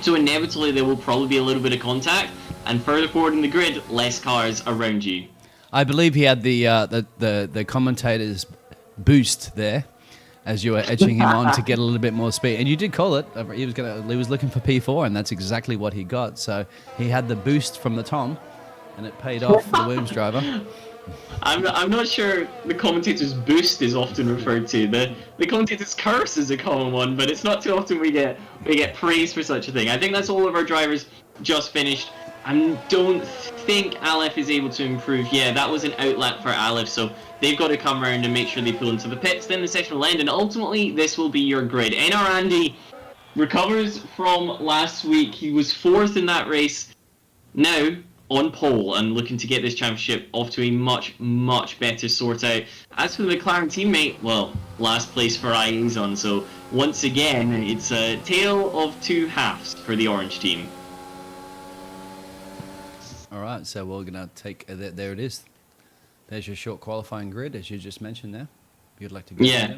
so inevitably there will probably be a little bit of contact, and further forward in the grid, less cars around you. I believe he had the commentators boost there as you were edging him on to get a little bit more speed, and you did call it. He was looking for P4, and that's exactly what he got. So he had the boost from the Tom, and it paid off for the Williams driver. I'm not sure the commentator's boost is often referred to. The commentator's curse is a common one, but it's not too often we get praise for such a thing. I think that's all of our drivers just finished. I don't think Aleph is able to improve. Yeah, that was an outlap for Aleph, so they've got to come around and make sure they pull into the pits. Then the session will end, and ultimately this will be your grid. NR Andy recovers from last week. He was 4th in that race. Now on pole and looking to get this championship off to a much, much better sort out. As for the McLaren teammate, well, last place for Iazon, so once again, it's a tale of 2 halves for the orange team. All right, so we're going to take... there it is. There's your short qualifying grid, as you just mentioned there. If you'd like to go yeah.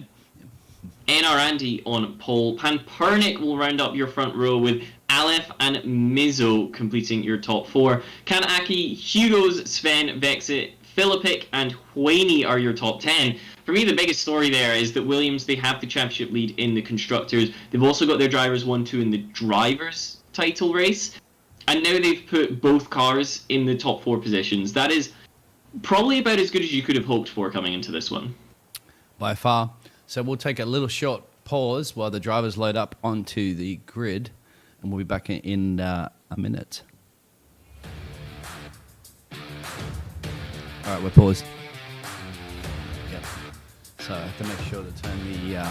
NR Andy on pole. Panpernick will round up your front row with Aleph and Mizzo completing your top 4. Kanaki, Hugo's, Sven, Vexit, Philippic, and Huini are your top 10. For me, the biggest story there is that Williams, they have the championship lead in the Constructors. They've also got their drivers 1-2 in the Drivers' title race. And now they've put both cars in the top 4 positions. That is probably about as good as you could have hoped for coming into this one. By far. So we'll take a little short pause while the drivers load up onto the grid, and we'll be back in a minute. All right, we're paused. Yep. So I have to make sure to turn the...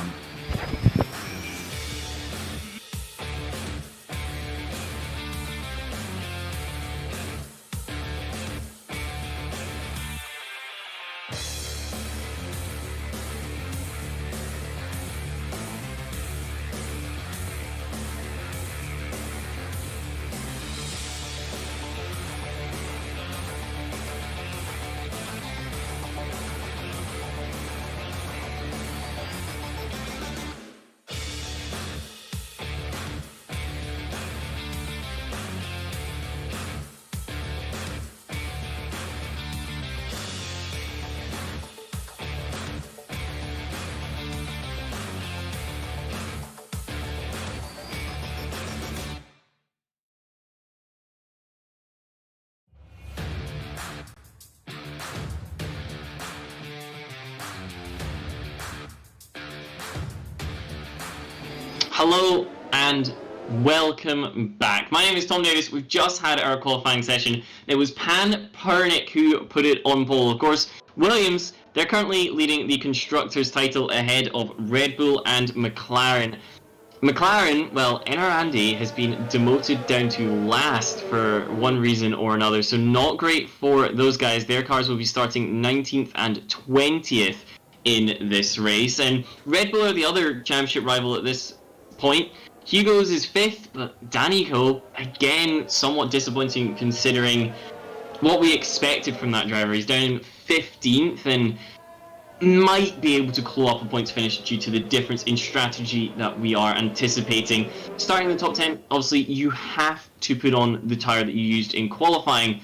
Hello and welcome back. My name is Tom Davis. We've just had our qualifying session. It was Pan Pernick who put it on pole. Of course, Williams, they're currently leading the Constructors' title ahead of Red Bull and McLaren. McLaren, well, Andy has been demoted down to last for one reason or another, so not great for those guys. Their cars will be starting 19th and 20th in this race. And Red Bull are the other championship rival at this point. Hugo's is 5th, but Danico, again, somewhat disappointing considering what we expected from that driver. He's down 15th and might be able to claw up a points finish due to the difference in strategy that we are anticipating. Starting in the top 10, obviously, you have to put on the tyre that you used in qualifying,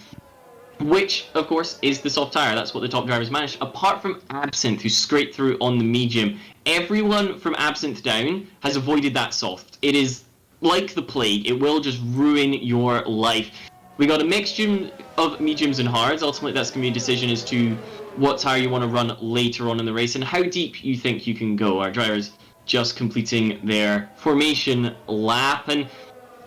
which, of course, is the soft tyre. That's what the top drivers managed. Apart from Absinthe, who scraped through on the medium, everyone from Absinthe down has avoided that soft. It is like the plague. It will just ruin your life. We got a mixture of mediums and hards. Ultimately, that's going to be a decision as to what tyre you want to run later on in the race and how deep you think you can go. Our drivers just completing their formation lap. And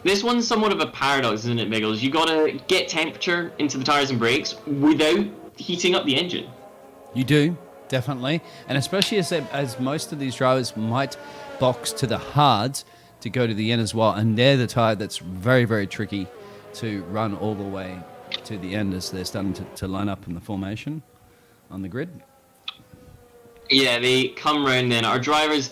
this one's somewhat of a paradox, isn't it, Biggles? You got to get temperature into the tyres and brakes without heating up the engine. You do, definitely. And especially as most of these drivers might box to the hards to go to the end as well. And they're the tyre that's very, very tricky to run all the way to the end as they're starting to line up in the formation on the grid. Yeah, they come round then. Our drivers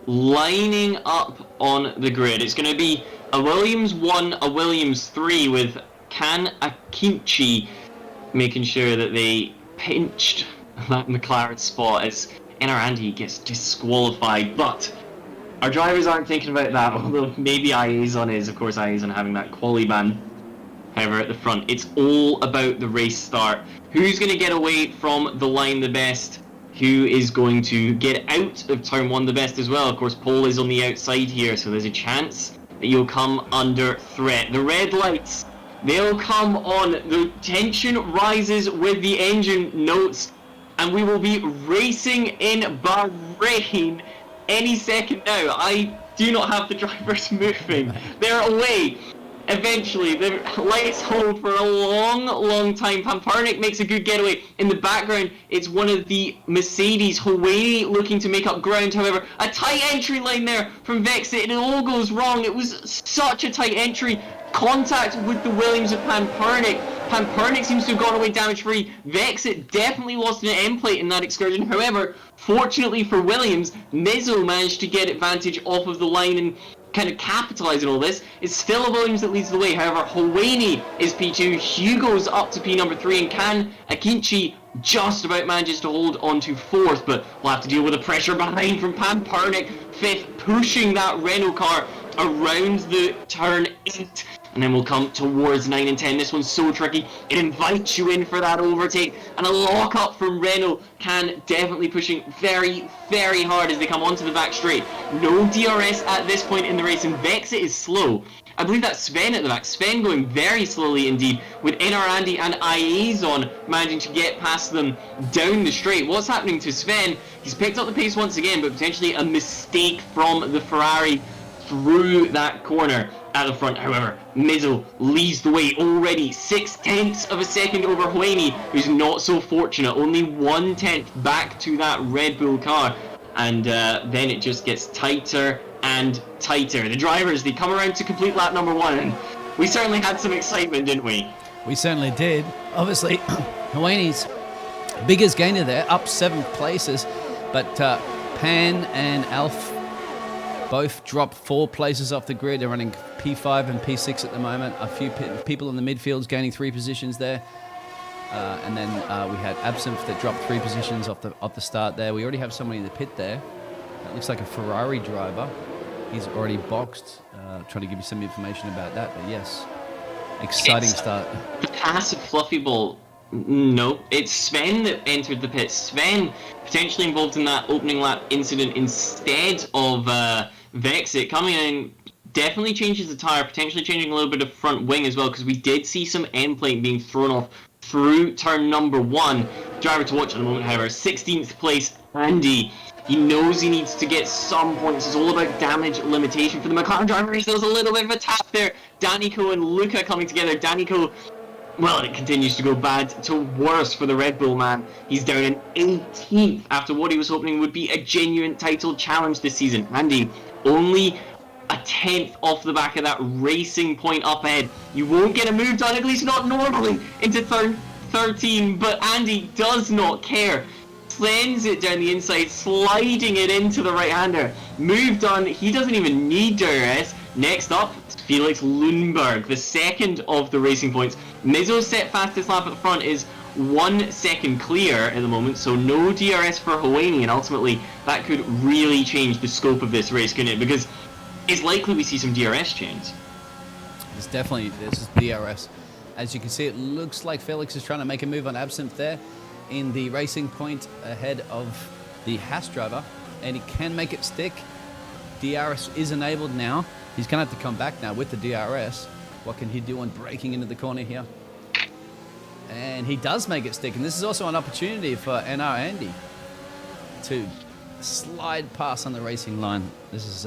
lining up on the grid. It's going to be a Williams 1, a Williams 3 with Kan Akinci making sure that they pinched that McLaren spot as Andy gets disqualified. But our drivers aren't thinking about that, although maybe Iazon is. Of course, Iazon having that quali ban. However, at the front, it's all about the race start. Who's going to get away from the line the best? Who is going to get out of turn 1 the best as well? Of course, pole is on the outside here, so there's a chance that you'll come under threat. The red lights, they'll come on. The tension rises with the engine notes, and we will be racing in Bahrain any second now. I do not have the drivers moving. They're away. Eventually, the lights hold for a long time. Pamparnik makes a good getaway. In the background, it's one of the Mercedes, Hawaii looking to make up ground. However, a tight entry line there from Vexit, and it all goes wrong. It was such a tight entry. Contact with the Williams of Pamparnik. Pamparnik seems to have gone away damage-free. Vexit definitely lost an end plate in that excursion. However, fortunately for Williams, Mizzo managed to get advantage off of the line and kind of capitalize on all this. It's still a Williams that leads the way. However, Hawaii is P2, Hugo's up to P number 3, and Kan Akinci just about manages to hold on to 4th, but we'll have to deal with the pressure behind from Pamparnik, 5th, pushing that Renault car around the turn 8, and then we'll come towards 9 and 10. This one's so tricky. It invites you in for that overtake, and a lock up from Renault. Can definitely pushing very, very hard as they come onto the back straight. No DRS at this point in the race, and Vexit is slow. I believe that's Sven at the back. Sven going very slowly indeed, with Andy and Iazon managing to get past them down the straight. What's happening to Sven? He's picked up the pace once again, but potentially a mistake from the Ferrari through that corner at the front. However, Mizzo leads the way already 0.6 of a second over Hwaney, who's not so fortunate. Only 1/10 back to that Red Bull car, and then it just gets tighter and tighter. The drivers, they come around to complete lap number 1, and we certainly had some excitement, didn't we? We certainly did. Obviously, Hwaney's biggest gainer there, up 7 places, but Pan and Alf both dropped 4 places off the grid. They're running P5 and P6 at the moment. A few people in the midfields gaining 3 positions there. And then we had Absinthe that dropped 3 positions off the start there. We already have somebody in the pit there. That looks like a Ferrari driver. He's already boxed. Trying to give you some information about that. But yes, exciting start. The passive fluffy ball. No, it's Sven that entered the pit. Sven potentially involved in that opening lap incident instead of Vexit coming in. Definitely changes the tyre, potentially changing a little bit of front wing as well, because we did see some end plate being thrown off through turn number 1. Driver to watch at the moment, however, 16th place Andy. He knows he needs to get some points. It's all about damage limitation for the McLaren driver. There's a little bit of a tap there. Danico and Luca coming together. Danico, well, it continues to go bad to worse for the Red Bull man. He's down in 18th after what he was hoping would be a genuine title challenge this season. Andy, only a 10th off the back of that Racing Point up ahead. You won't get a move done, at least not normally, into 13, but Andy does not care. Sends it down the inside, sliding it into the right-hander. Move done, he doesn't even need DRS. Next up, Felix Lundberg, the second of the Racing Points. Mizzo's set fastest lap at the front is 1 second clear at the moment, so no DRS for Houeni, and ultimately that could really change the scope of this race, couldn't it? Because it's likely we see some DRS change. There's DRS. As you can see, it looks like Felix is trying to make a move on Absinthe there in the Racing Point ahead of the Haas driver, and he can make it stick. DRS is enabled now. He's going to have to come back now with the DRS. What can he do on braking into the corner here? And he does make it stick, and this is also an opportunity for NR Andy to slide past on the racing line. This is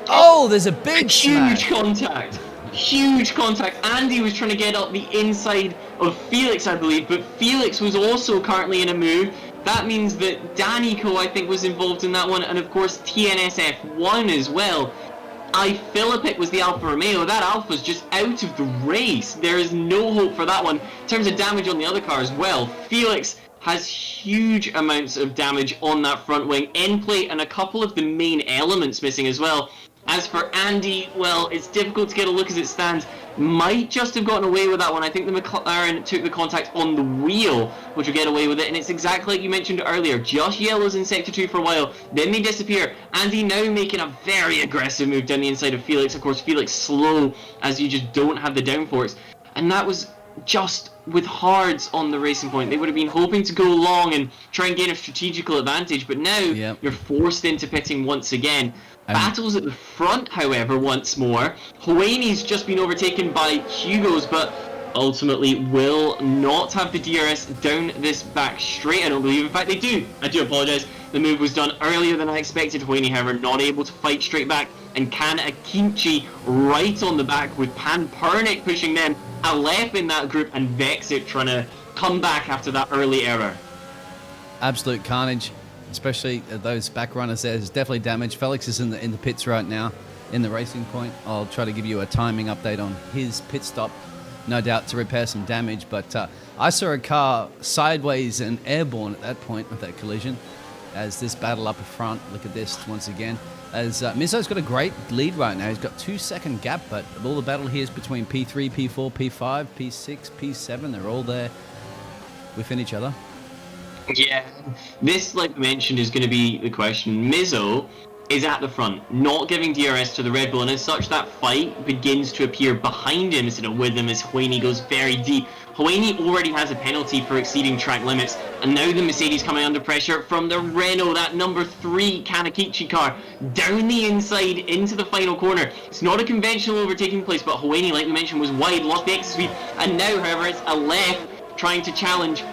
oh, there's a big huge contact. Huge contact. Andy was trying to get up the inside of Felix, I believe, but Felix was also currently in a move. That means that Danico, I think, was involved in that one, and of course TNSF1 as well. Philippik was the Alfa Romeo. That Alfa's just out of the race. There is no hope for that one. In terms of damage on the other car as well, Felix has huge amounts of damage on that front wing, end plate, and a couple of the main elements missing as well. As for Andy, well, it's difficult to get a look as it stands. Might just have gotten away with that one. I think the McLaren took the contact on the wheel, which will get away with it. And it's exactly like you mentioned earlier. Just yellows in Sector 2 for a while. Then they disappear. Andy now making a very aggressive move down the inside of Felix. Of course, Felix slow, as you just don't have the downforce. And that was just with hards on the Racing Point. They would have been hoping to go long and try and gain a strategical advantage. But now you're forced into pitting once again. Battles at the front, however, once more. Houeni's just been overtaken by Hugo's, but ultimately will not have the DRS down this back straight, I don't believe. In fact, they do. I do apologise. The move was done earlier than I expected. Houeni, however, not able to fight straight back. And Kan Akinci right on the back with Pan Pernick pushing them. Aleph in that group, and Vexit trying to come back after that early error. Absolute carnage. Especially those back runners there. There's definitely damage. Felix is in the pits right now in the Racing Point. I'll try to give you a timing update on his pit stop, no doubt to repair some damage. But I saw a car sideways and airborne at that point with that collision. As this battle up front, look at this once again. As Mizzo's got a great lead right now. He's got 2 second gap, but all the battle here is between P3, P4, P5, P6, P7. They're all there within each other. Yeah, this, like mentioned, is going to be the question. Mizzo is at the front, not giving DRS to the Red Bull, and as such, that fight begins to appear behind him instead of with him as Houeni goes very deep. Houeni already has a penalty for exceeding track limits, and now the Mercedes coming under pressure from the Renault, that number 3 Kanakichi car, down the inside into the final corner. It's not a conventional overtaking place, but Houeni, like we mentioned, was wide, lost the exit speed, and now, however, it's Aleph trying to challenge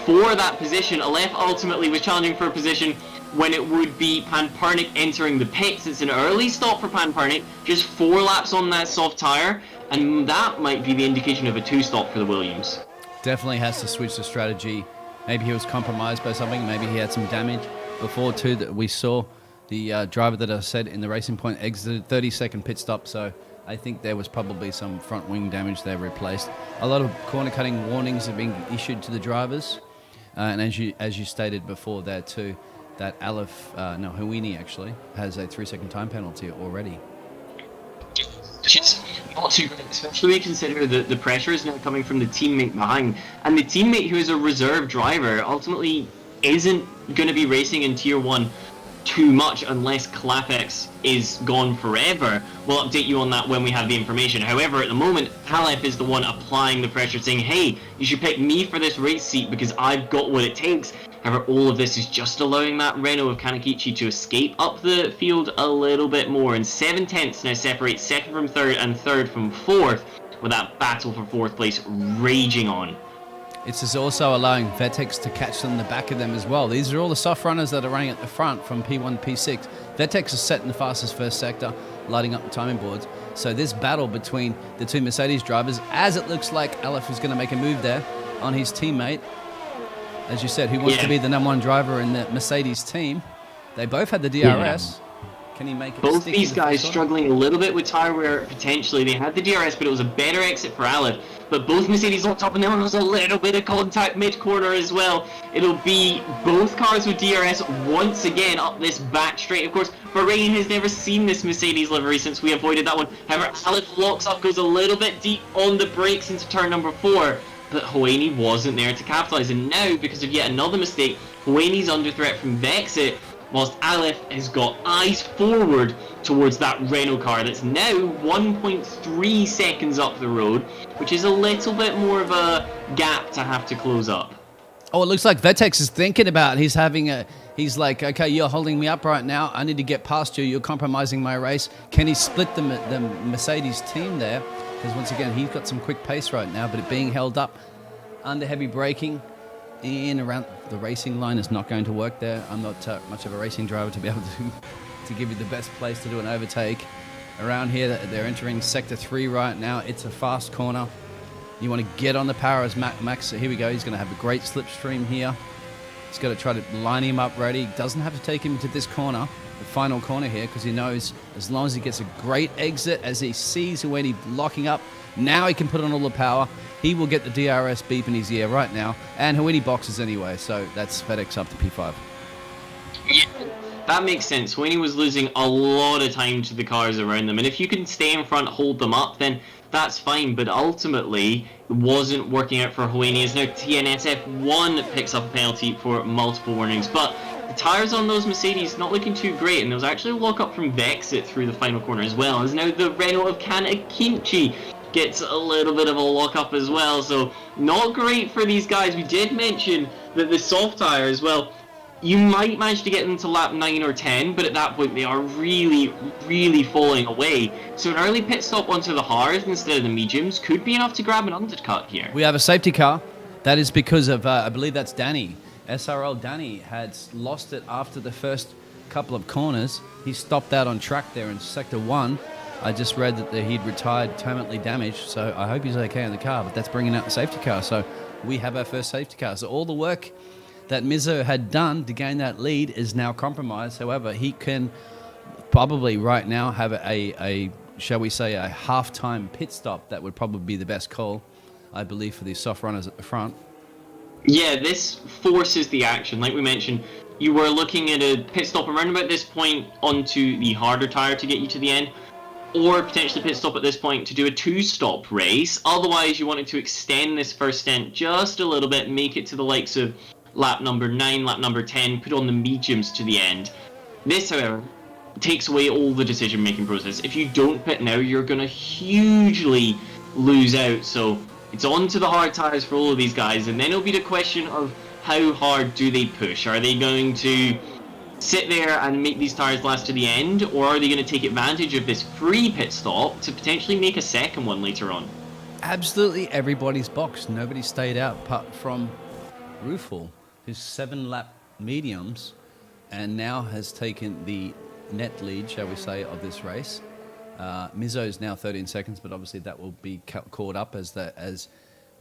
for that position. Aleph ultimately was challenging for a position when it would be Pan Pernick entering the pits. It's an early stop for Pan Pernick, just 4 laps on that soft tyre, and that might be the indication of a 2-stop for the Williams. Definitely has to switch the strategy. Maybe he was compromised by something, maybe he had some damage. Before too, that we saw the driver that I said in the Racing Point exited 30-second pit stop, so I think there was probably some front wing damage there replaced. A lot of corner cutting warnings are being issued to the drivers. And as you stated before there too, that Houeni actually has a 3-second time penalty already. It's not too great, especially when you consider the pressure is now coming from the teammate behind. And the teammate who is a reserve driver ultimately isn't going to be racing in Tier 1 too much unless Clapex is gone forever. We'll update you on that when we have the information. However, at the moment, Aleph is the one applying the pressure, saying, hey, you should pick me for this race seat because I've got what it takes. However, all of this is just allowing that Renault of Kanakichi to escape up the field a little bit more, and 7 tenths now separate second from third and third from fourth, with that battle for fourth place raging on. It's just also allowing Vetex to catch them in the back of them as well. These are all the soft runners that are running at the front from P1 to P6. Vetex is setting the fastest first sector, lighting up the timing boards. So this battle between the two Mercedes drivers, as it looks like Aleph is going to make a move there on his teammate. As you said, who wants to be the #1 driver in the Mercedes team? They both had the DRS. Can he make it? Both these guys struggling a little bit with tire wear, potentially. They had the DRS, but it was a better exit for Aleph. But both Mercedes locked up, and there was a little bit of contact mid-corner as well. It'll be both cars with DRS once again up this back straight. Of course, Bahrain has never seen this Mercedes livery since we avoided that one. However, Aleph locks up, goes a little bit deep on the brakes into turn number 4. But Houeni wasn't there to capitalise. And now, because of yet another mistake, Houeni's under threat from Vexit, whilst Aleph has got eyes forward towards that Renault car that's now 1.3 seconds up the road, which is a little bit more of a gap to have to close up. Oh, it looks like Vetex is thinking about it. He's like, okay, you're holding me up right now. I need to get past you. You're compromising my race. Can he split the Mercedes team there? Because once again, he's got some quick pace right now, but it being held up under heavy braking in around the racing line is not going to work there. I'm not much of a racing driver to be able to give you the best place to do an overtake. Around here, they're entering sector 3 right now. It's a fast corner. You want to get on the power as Max. Here we go. He's going to have a great slipstream here. He's got to try to line him up ready. Doesn't have to take him into this corner, the final corner here, because he knows as long as he gets a great exit, as he sees when he's locking up, now he can put on all the power. He will get the DRS beep in his ear right now, and Houeni boxes anyway, so that's FedEx up to P5. Yeah, that makes sense. Houeni was losing a lot of time to the cars around them, and if you can stay in front, hold them up, then that's fine, but ultimately it wasn't working out for Houeni, as now TNSF1 picks up a penalty for multiple warnings, but the tyres on those Mercedes not looking too great, and there was actually a lock-up from Vexit through the final corner as well, as now the Renault of Kanakinchi gets a little bit of a lock-up as well, so not great for these guys. We did mention that the soft tyre as well, you might manage to get them to lap 9 or 10, but at that point they are really, really falling away. So an early pit stop onto the hards instead of the mediums could be enough to grab an undercut here. We have a safety car. That is because of, I believe that's Danny. SRL Danny had lost it after the first couple of corners. He stopped out on track there in sector 1. I just read that he'd retired permanently damaged, so I hope he's okay in the car, but that's bringing out the safety car. So we have our first safety car. So all the work that Mizzo had done to gain that lead is now compromised. However, he can probably right now have a shall we say, a half-time pit stop. That would probably be the best call, I believe, for these soft runners at the front. Yeah, this forces the action. Like we mentioned, you were looking at a pit stop around about this point onto the harder tyre to get you to the end, or potentially pit stop at this point to do a 2-stop race. Otherwise, you wanted to extend this first stint just a little bit, make it to the likes of lap number 9, lap number 10, put on the mediums to the end. This, however, takes away all the decision-making process. If you don't pit now, you're going to hugely lose out. So it's on to the hard tyres for all of these guys, and then it'll be the question of how hard do they push? Are they going to sit there and make these tyres last to the end, or are they going to take advantage of this free pit stop to potentially make a second one later on? Absolutely everybody's boxed. Nobody stayed out apart from Rufal, who's 7-lap mediums and now has taken the net lead, shall we say, of this race. Mizzo is now 13 seconds, but obviously that will be caught up as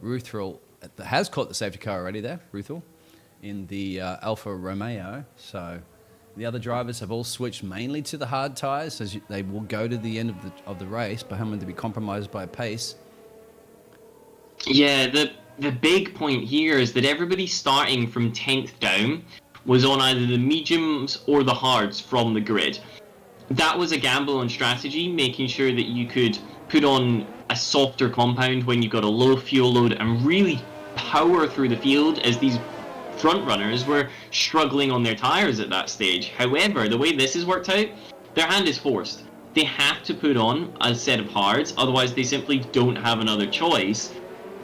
Ruthral has caught the safety car already there, Ruthral, in the Alfa Romeo. So the other drivers have all switched mainly to the hard tyres, as they will go to the end of the race, but having to be compromised by pace. Yeah, the big point here is that everybody starting from 10th down was on either the mediums or the hards from the grid. That was a gamble on strategy, making sure that you could put on a softer compound when you got a low fuel load and really power through the field, as these front runners were struggling on their tyres at that stage. However, the way this has worked out, their hand is forced. They have to put on a set of hards, otherwise they simply don't have another choice.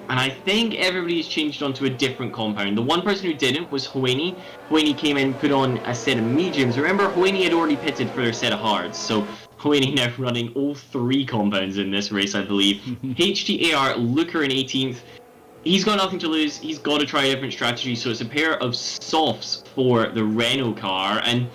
And I think everybody's changed onto a different compound. The one person who didn't was Houeni. Houeni came in and put on a set of mediums. Remember, Houeni had already pitted for their set of hards, so Houeni now running all 3 compounds in this race, I believe. HTAR, Looker in 18th. he's got nothing to lose. He's got to try a different strategy. So it's a pair of softs for the Renault car, and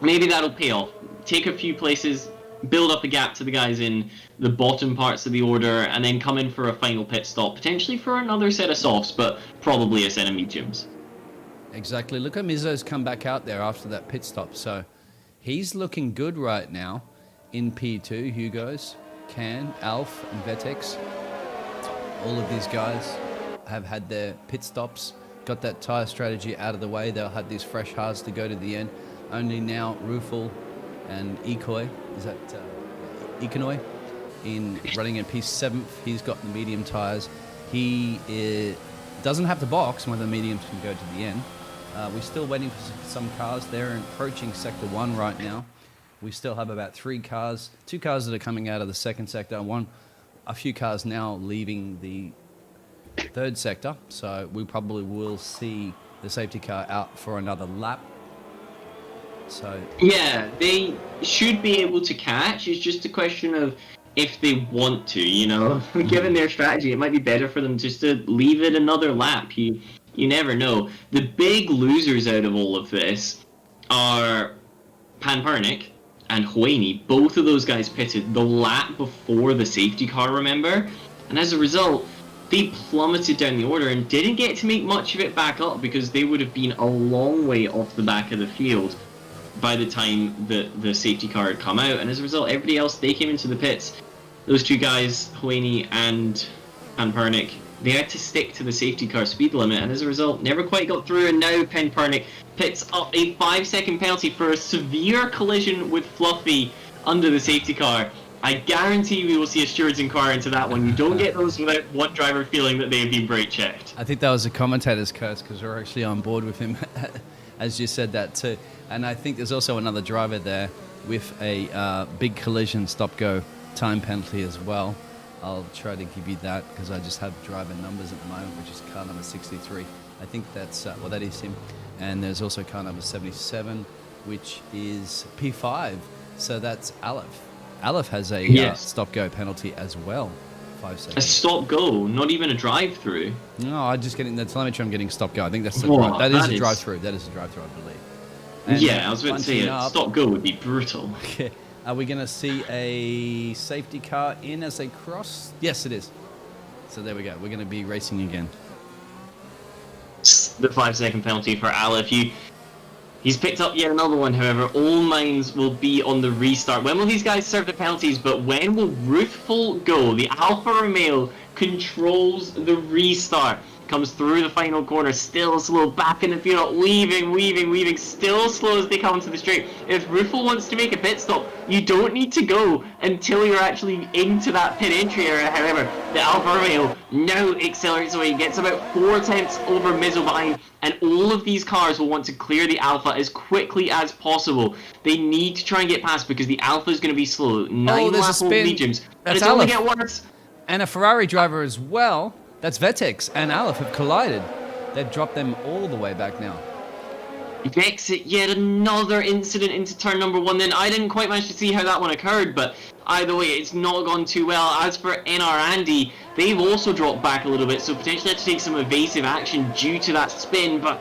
maybe that'll pay off. Take a few places, build up a gap to the guys in the bottom parts of the order, and then come in for a final pit stop, potentially for another set of softs, but probably a set of mediums. Exactly. Look at Mizzo's come back out there after that pit stop. So he's looking good right now in P2. Hugo's, Can, Alf, and Vetex. All of these guys have had their pit stops, got that tyre strategy out of the way. They'll have these fresh hards to go to the end. Only now Rufal and Ecoy, is that Econoy, in running in P7th. He's got the medium tyres. He doesn't have to box when the mediums can go to the end. We're still waiting for some cars. They're approaching Sector 1 right now. We still have about 3 cars, 2 cars that are coming out of the second sector, a few cars now leaving the third sector. So we probably will see the safety car out for another lap. So yeah, they should be able to catch. It's just a question of if they want to, you know. Given their strategy, it might be better for them just to leave it another lap. You never know. The big losers out of all of this are Panpernik and Hueni. Both of those guys pitted the lap before the safety car, remember? And as a result, they plummeted down the order and didn't get to make much of it back up because they would have been a long way off the back of the field by the time the safety car had come out. And as a result, everybody else, they came into the pits. Those two guys, Hueni and Panpernik, they had to stick to the safety car speed limit, and as a result, never quite got through. And now Panpernik picks up a 5-second penalty for a severe collision with Fluffy under the safety car. I guarantee we will see a stewards inquiry into that one. You don't get those without one driver feeling that they've been brake checked. I think that was a commentator's curse because we're actually on board with him as you said that too. And I think there's also another driver there with a big collision stop-go time penalty as well. I'll try to give you that because I just have driver numbers at the moment, which is car number 63. I think that's, well, that is him. And there's also car number 77, which is P5. So that's Aleph. Aleph has a stop-go penalty as well. 5 seconds. A stop-go, not even a drive-through. No, I'm just getting the telemetry. I'm getting stop-go. I think that's that is a drive-through. That is a drive-through, I believe. And yeah, I was about to say stop-go would be brutal. Okay. Are we going to see a safety car in as they cross? Yes, it is. So there we go. We're going to be racing again. The 5-second penalty for Aleph. He's picked up yet another one, however. All minds will be on the restart. When will these guys serve the penalties? But when will Ruthful go? The Alfa Romeo controls the restart. Comes through the final corner, still slow, back in the field, weaving, still slow as they come to the straight. If Ruffle wants to make a pit stop, you don't need to go until you're actually into that pit entry area. However, the Alfa Romeo now accelerates away, gets about 4 tenths over Mizzo behind, and all of these cars will want to clear the Alpha as quickly as possible. They need to try and get past because the Alpha is going to be slow. 9 lap old mediums, and it's only get worse. And a Ferrari driver as well. That's Vetex and Aleph have collided. They've dropped them all the way back now. Exit yet another incident into turn number 1 then. I didn't quite manage to see how that one occurred, but either way, it's not gone too well. As for NR Andy, they've also dropped back a little bit, so potentially had to take some evasive action due to that spin, but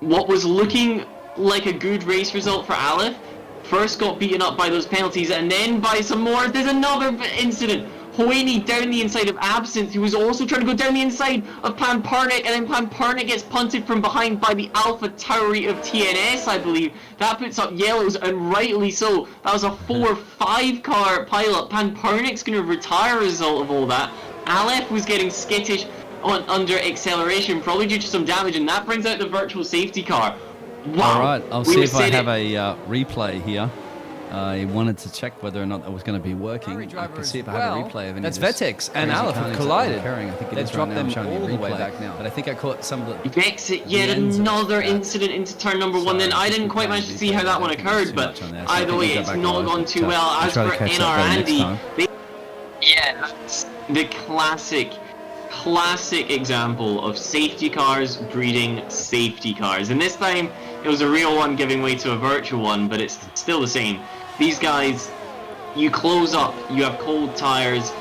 what was looking like a good race result for Aleph first got beaten up by those penalties, and then by some more. There's another incident. Hoeni down the inside of Absinthe, who was also trying to go down the inside of Panpernik, and then Panpernik gets punted from behind by the Alpha Tauri of TNS, I believe. That puts up yellows, and rightly so. That was a 4-5 car pileup. Panpernik's going to retire as a result of all that. Aleph was getting skittish under acceleration, probably due to some damage, and that brings out the virtual safety car. Wow. All right, I'll see if I have a replay here. I wanted to check whether or not that was going to be working. I can see if I have a replay of any That's of this. Vetex and Aleph have collided. I think They've dropped them all the way back now. But I think I caught some of the... Exit yet another incident into turn number 1 then. I didn't quite manage to see how that one occurred, but either way, it's not gone too well. As for NR Andy, that's the classic example of safety cars breeding safety cars. And this time, it was a real one giving way to a virtual one, but it's still the same. These guys, you close up, you have cold tires,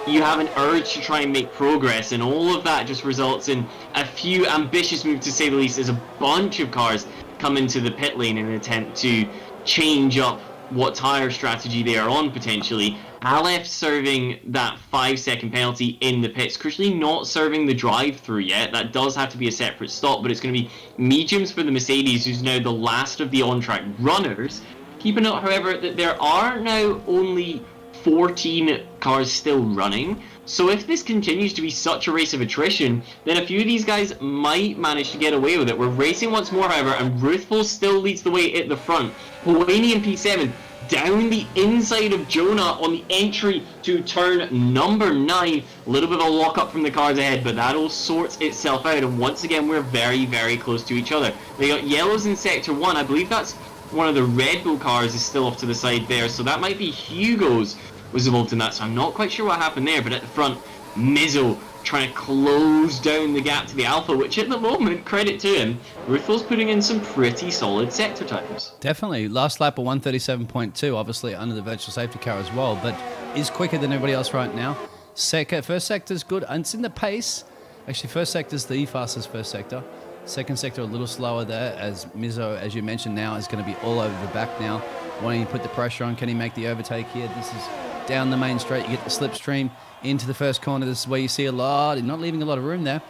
you have an urge to try and make progress, and all of that just results in a few ambitious moves, to say the least, as a bunch of cars come into the pit lane in an attempt to change up what tyre strategy they are on, potentially. Aleph serving that 5-second penalty in the pits, crucially not serving the drive-through yet. That does have to be a separate stop, but it's going to be mediums for the Mercedes, who's now the last of the on-track runners. Keep a note, however, that there are now only 14 cars still running, so if this continues to be such a race of attrition, then a few of these guys might manage to get away with it. We're racing once more, however, and Ruthful still leads the way at the front. Hawani and P7 down the inside of Jonah on the entry to turn number 9. A little bit of a lock-up from the cars ahead, but that all sorts itself out, and once again we're very, very close to each other. They got yellows in Sector 1. I believe that's one of the Red Bull cars is still off to the side there, so that might be Hugo's was involved in that, so I'm not quite sure what happened there. But at the front, Mizzo trying to close down the gap to the Alpha, which at the moment, credit to him, Ruthful's putting in some pretty solid sector times. Definitely. Last lap of 137.2, obviously under the virtual safety car as well, but is quicker than everybody else right now. First sector's good, and it's in the pace. Actually, first sector's the fastest first sector. Second sector a little slower there, as Mizzo, as you mentioned now, is going to be all over the back now. Wanting to put the pressure on, can he make the overtake here? This is down the main straight, you get the slipstream into the first corner. This is where you see a lot, not leaving a lot of room there.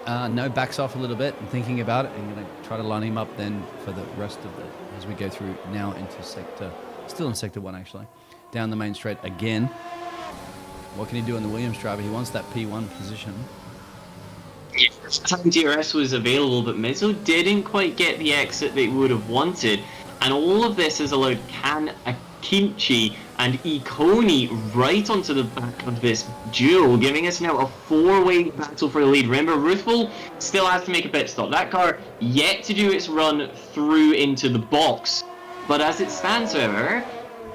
No, backs off a little bit and thinking about it, and going to try to line him up then for the rest of the, as we go through now into sector, still in sector 1 actually, down the main straight again. What can he do in the Williams driver? He wants that P1 position. Time DRS was available, but Mizzo didn't quite get the exit they would have wanted, and all of this has allowed Kan Akinci and Ikoni right onto the back of this duel, giving us now a 4-way battle for the lead. Remember, Ruthful still has to make a pit stop. That car yet to do its run through into the box, but as it stands, however,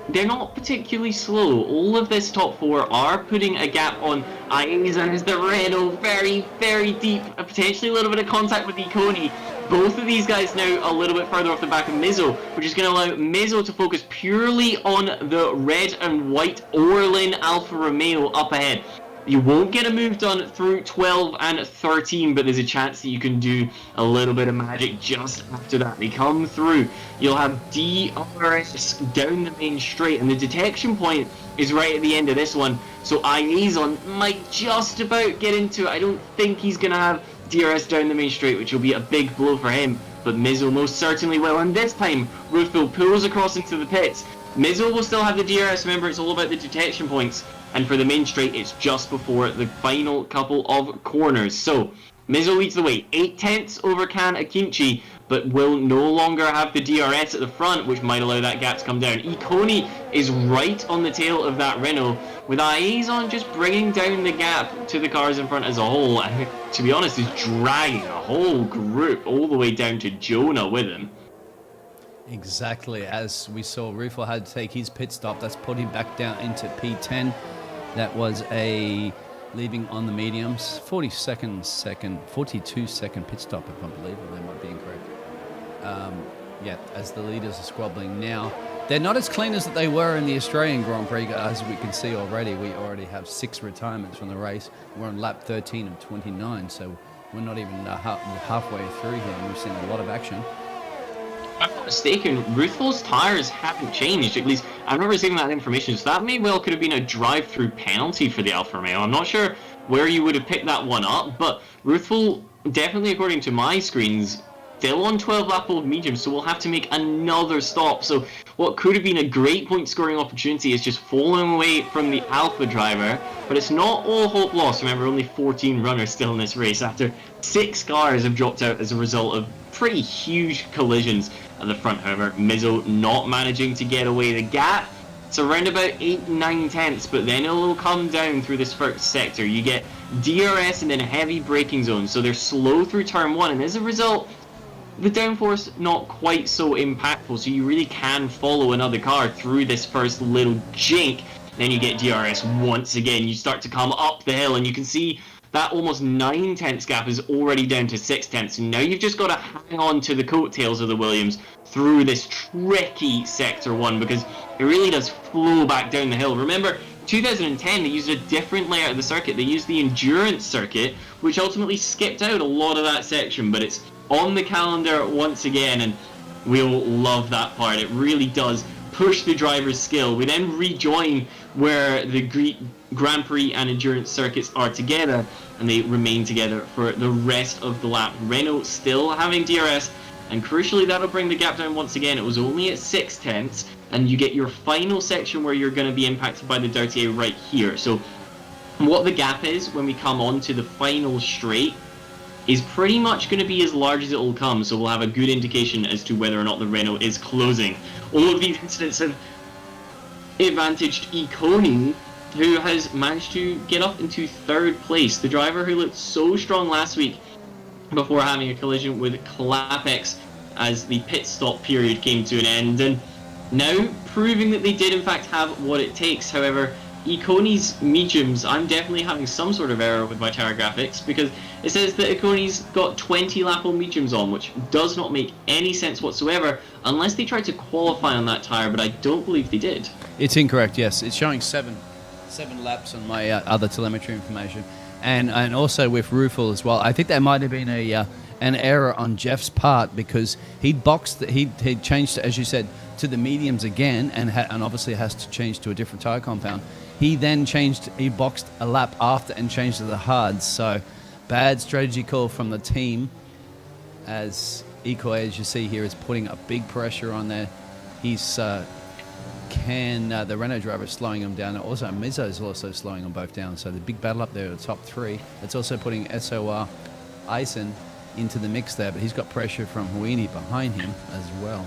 they're not particularly slow. All of this top 4 are putting a gap on Aiza, and as the Renault very, very deep, potentially a little bit of contact with Ikoni. Both of these guys now a little bit further off the back of Mizzo, which is going to allow Mizzo to focus purely on the red and white Orlin Alfa Romeo up ahead. You won't get a move done through 12 and 13, but there's a chance that you can do a little bit of magic just after that. They come through. You'll have DRS down the main straight, and the detection point is right at the end of this one. So Iazon might just about get into it. I don't think he's going to have DRS down the main straight, which will be a big blow for him, but Mizzo most certainly will. And this time, Ruthful pulls across into the pits. Mizzo will still have the DRS. Remember, it's all about the detection points. And for the main straight, it's just before the final couple of corners. So, Mizzo leads the way, 8/10 over Kan Akinci, but will no longer have the DRS at the front, which might allow that gap to come down. Ikoni is right on the tail of that Renault, with Aiazon just bringing down the gap to the cars in front as a whole. And to be honest, is dragging a whole group all the way down to Jonah with him. Exactly, as we saw, Ruthful had to take his pit stop. That's put him back down into P10. That was a leaving on the mediums, 42 second pit stop, if I believe, or that might be incorrect. Yeah, as the leaders are squabbling now. They're not as clean as they were in the Australian Grand Prix, as we can see already. We already have 6 retirements from the race. We're on lap 13 of 29, so we're not even halfway through here, and we've seen a lot of action. If I'm not mistaken, Ruthful's tyres haven't changed. At least I'm not receiving that information, so that may well could have been a drive-through penalty for the Alfa Romeo. I'm not sure where you would have picked that one up, but Ruthful, definitely according to my screens, still on 12 lap old medium, so we'll have to make another stop. So what could have been a great point scoring opportunity is just falling away from the Alpha driver, but it's not all hope lost. Remember, only 14 runners still in this race after 6 cars have dropped out as a result of pretty huge collisions at the front. However, Mizzo not managing to get away. The gap, it's around about 8-9 but then it'll come down through this first sector. You get DRS and then a heavy braking zone, so they're slow through turn 1, and as a result, the downforce not quite so impactful, so you really can follow another car through this first little jink. Then you get DRS once again. You start to come up the hill, and you can see that almost 9/10 gap is already down to 6/10. And now you've just got to hang on to the coattails of the Williams through this tricky sector 1, because it really does flow back down the hill. Remember, 2010, they used a different layout of the circuit. They used the endurance circuit, which ultimately skipped out a lot of that section, but it's on the calendar once again, and we'll love that part. It really does push the driver's skill. We then rejoin where the Grand Prix and endurance circuits are together, and they remain together for the rest of the lap. Renault still having DRS, and crucially that'll bring the gap down once again. It was only at 0.6, and you get your final section where you're going to be impacted by the Dirty A right here. So what the gap is when we come on to the final straight is pretty much going to be as large as it will come, so we'll have a good indication as to whether or not the Renault is closing. All of these incidents have advantaged Iconi, who has managed to get up into 3rd place. The driver who looked so strong last week before having a collision with Clapex as the pit stop period came to an end, and now proving that they did in fact have what it takes. However, Iconi's mediums, I'm definitely having some sort of error with my tire graphics, because it says that Iconi's got 20 lap mediums on, which does not make any sense whatsoever unless they tried to qualify on that tire, but I don't believe they did. It's incorrect, yes. It's showing seven laps on my other telemetry information. And also with Rufel as well. I think there might have been an error on Jeff's part, because he changed, as you said, to the mediums again, and obviously has to change to a different tire compound. He then he boxed a lap after and changed to the hards. So bad strategy call from the team, as Eco, as you see here, is putting a big pressure on there. He's the Renault driver is slowing him down. Also, Mizzo is also slowing them both down. So the big battle up there at the top 3. It's also putting SOR Eisen into the mix there, but he's got pressure from Huini behind him as well.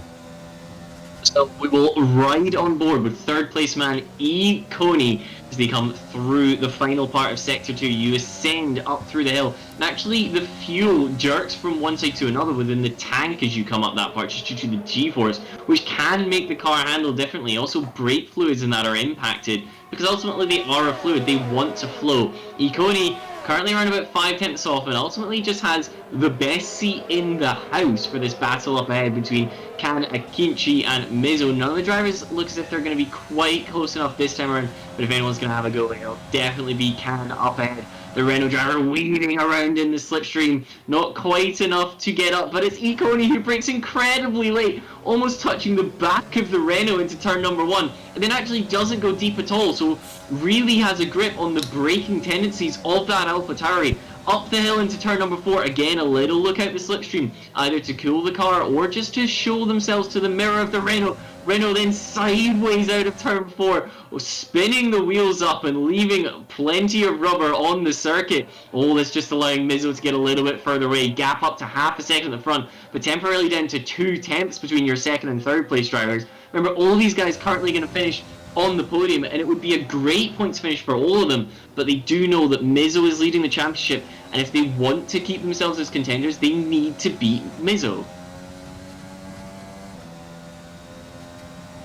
So we will ride on board with 3rd place man Iconi as they come through the final part of Sector 2. You ascend up through the hill, and actually the fuel jerks from one side to another within the tank as you come up that part, just due to the G-force, which can make the car handle differently. Also, brake fluids in that are impacted, because ultimately they are a fluid, they want to flow. Iconi currently around about 5/10 off, and ultimately just has the best seat in the house for this battle up ahead between Kan Akinci and Mizzo. None of the drivers look as if they're going to be quite close enough this time around, but if anyone's going to have a go, it'll definitely be Kan up ahead. The Renault driver weaving around in the slipstream, not quite enough to get up, but it's Iconi who brakes incredibly late, almost touching the back of the Renault into turn number 1, and then actually doesn't go deep at all, so really has a grip on the braking tendencies of that AlphaTauri. Up the hill into turn number 4, again a little look out the slipstream, either to cool the car or just to show themselves to the mirror of the Renault. Renault then sideways out of turn 4, spinning the wheels up and leaving plenty of rubber on the circuit. Oh, that's just allowing Mizzo to get a little bit further away, gap up to half a second at the front, but temporarily down to 2/10 between your 2nd and 3rd place drivers. Remember, all these guys currently going to finish on the podium, and it would be a great points finish for all of them, but they do know that Mizzo is leading the championship, and if they want to keep themselves as contenders, they need to beat Mizzo.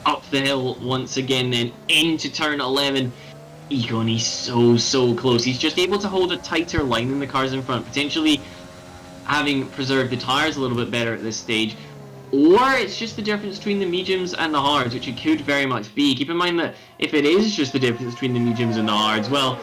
Up the hill once again, then into turn 11. Iconi's so close. He's just able to hold a tighter line than the cars in front, potentially having preserved the tires a little bit better at this stage. Or it's just the difference between the mediums and the hards, which it could very much be. Keep in mind that if it is just the difference between the mediums and the hards, well,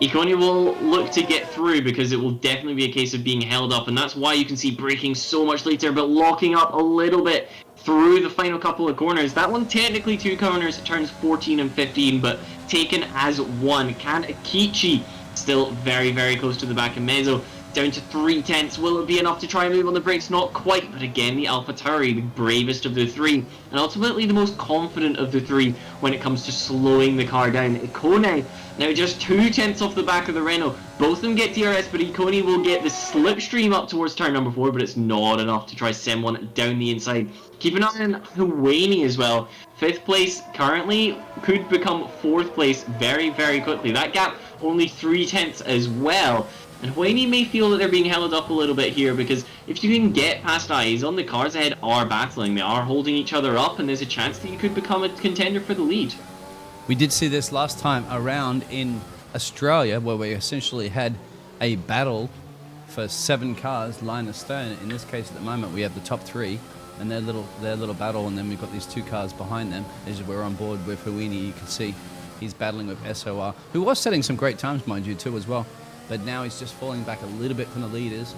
Iconi will look to get through, because it will definitely be a case of being held up, and that's why you can see braking so much later, but locking up a little bit through the final couple of corners. That one technically 2 corners, turns 14 and 15, but taken as 1. Kan Akinci still very close to the back of Mezzo, down to 3/10. Will it be enough to try and move on the brakes? Not quite, but again, the AlphaTauri, the bravest of the 3, and ultimately the most confident of the 3 when it comes to slowing the car down. Iconi now just 2/10 off the back of the Renault. Both of them get DRS, but Iconi will get the slipstream up towards turn number 4, but it's not enough to try send one down the inside. Keep an eye on Huini as well. 5th place currently could become 4th place very quickly. That gap only 3/10 as well. And Huini may feel that they're being held up a little bit here, because if you can get past Eisen, the cars ahead are battling. They are holding each other up, and there's a chance that you could become a contender for the lead. We did see this last time around in Australia, where we essentially had a battle for 7 cars line astern. In this case, at the moment, we have the top 3 and their little battle, and then we've got these 2 cars behind them. As we're on board with Huini, you can see He's battling with SOR, who was setting some great times, mind you, too, as well. But now he's just falling back a little bit from the leaders.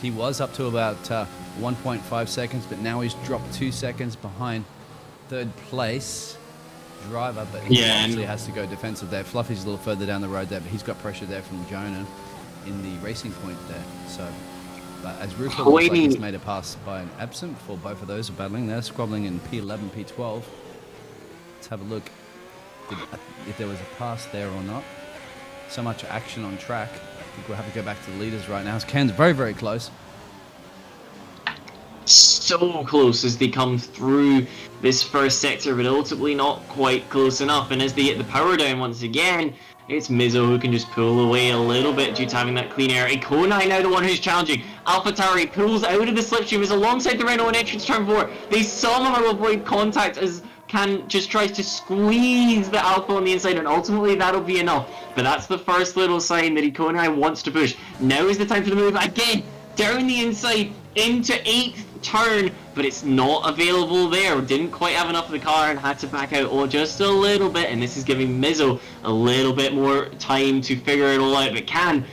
He was up to about 1.5 seconds, but now he's dropped 2 seconds behind third place driver. But he obviously has to go defensive there. Fluffy's a little further down the road there, but he's got pressure there from Jonah in the racing point there. So, but as Rupa looks like he's made a pass by an absent before both of those are battling. They're squabbling in P11, P12. Let's have a look if there was a pass there or not. So much action on track. I think we'll have to go back to the leaders right now. Ken's very, very close. So close as they come through this first sector, but ultimately not quite close enough. And as they get the power down once again, it's Mizzo who can just pull away a little bit due to having that clean air. Ikonai now the one who's challenging. AlphaTauri pulls out of the slipstream, is alongside the Renault on entrance turn 4. They somehow avoid contact as Can just tries to squeeze the Alpha on the inside, and ultimately that'll be enough. But that's the first little sign that Ikonai wants to push. Now is the time for the move again, down the inside into 8th turn, but it's not available there. Didn't quite have enough of the car and had to back out just a little bit, and this is giving Mizzo a little bit more time to figure it all out. But Can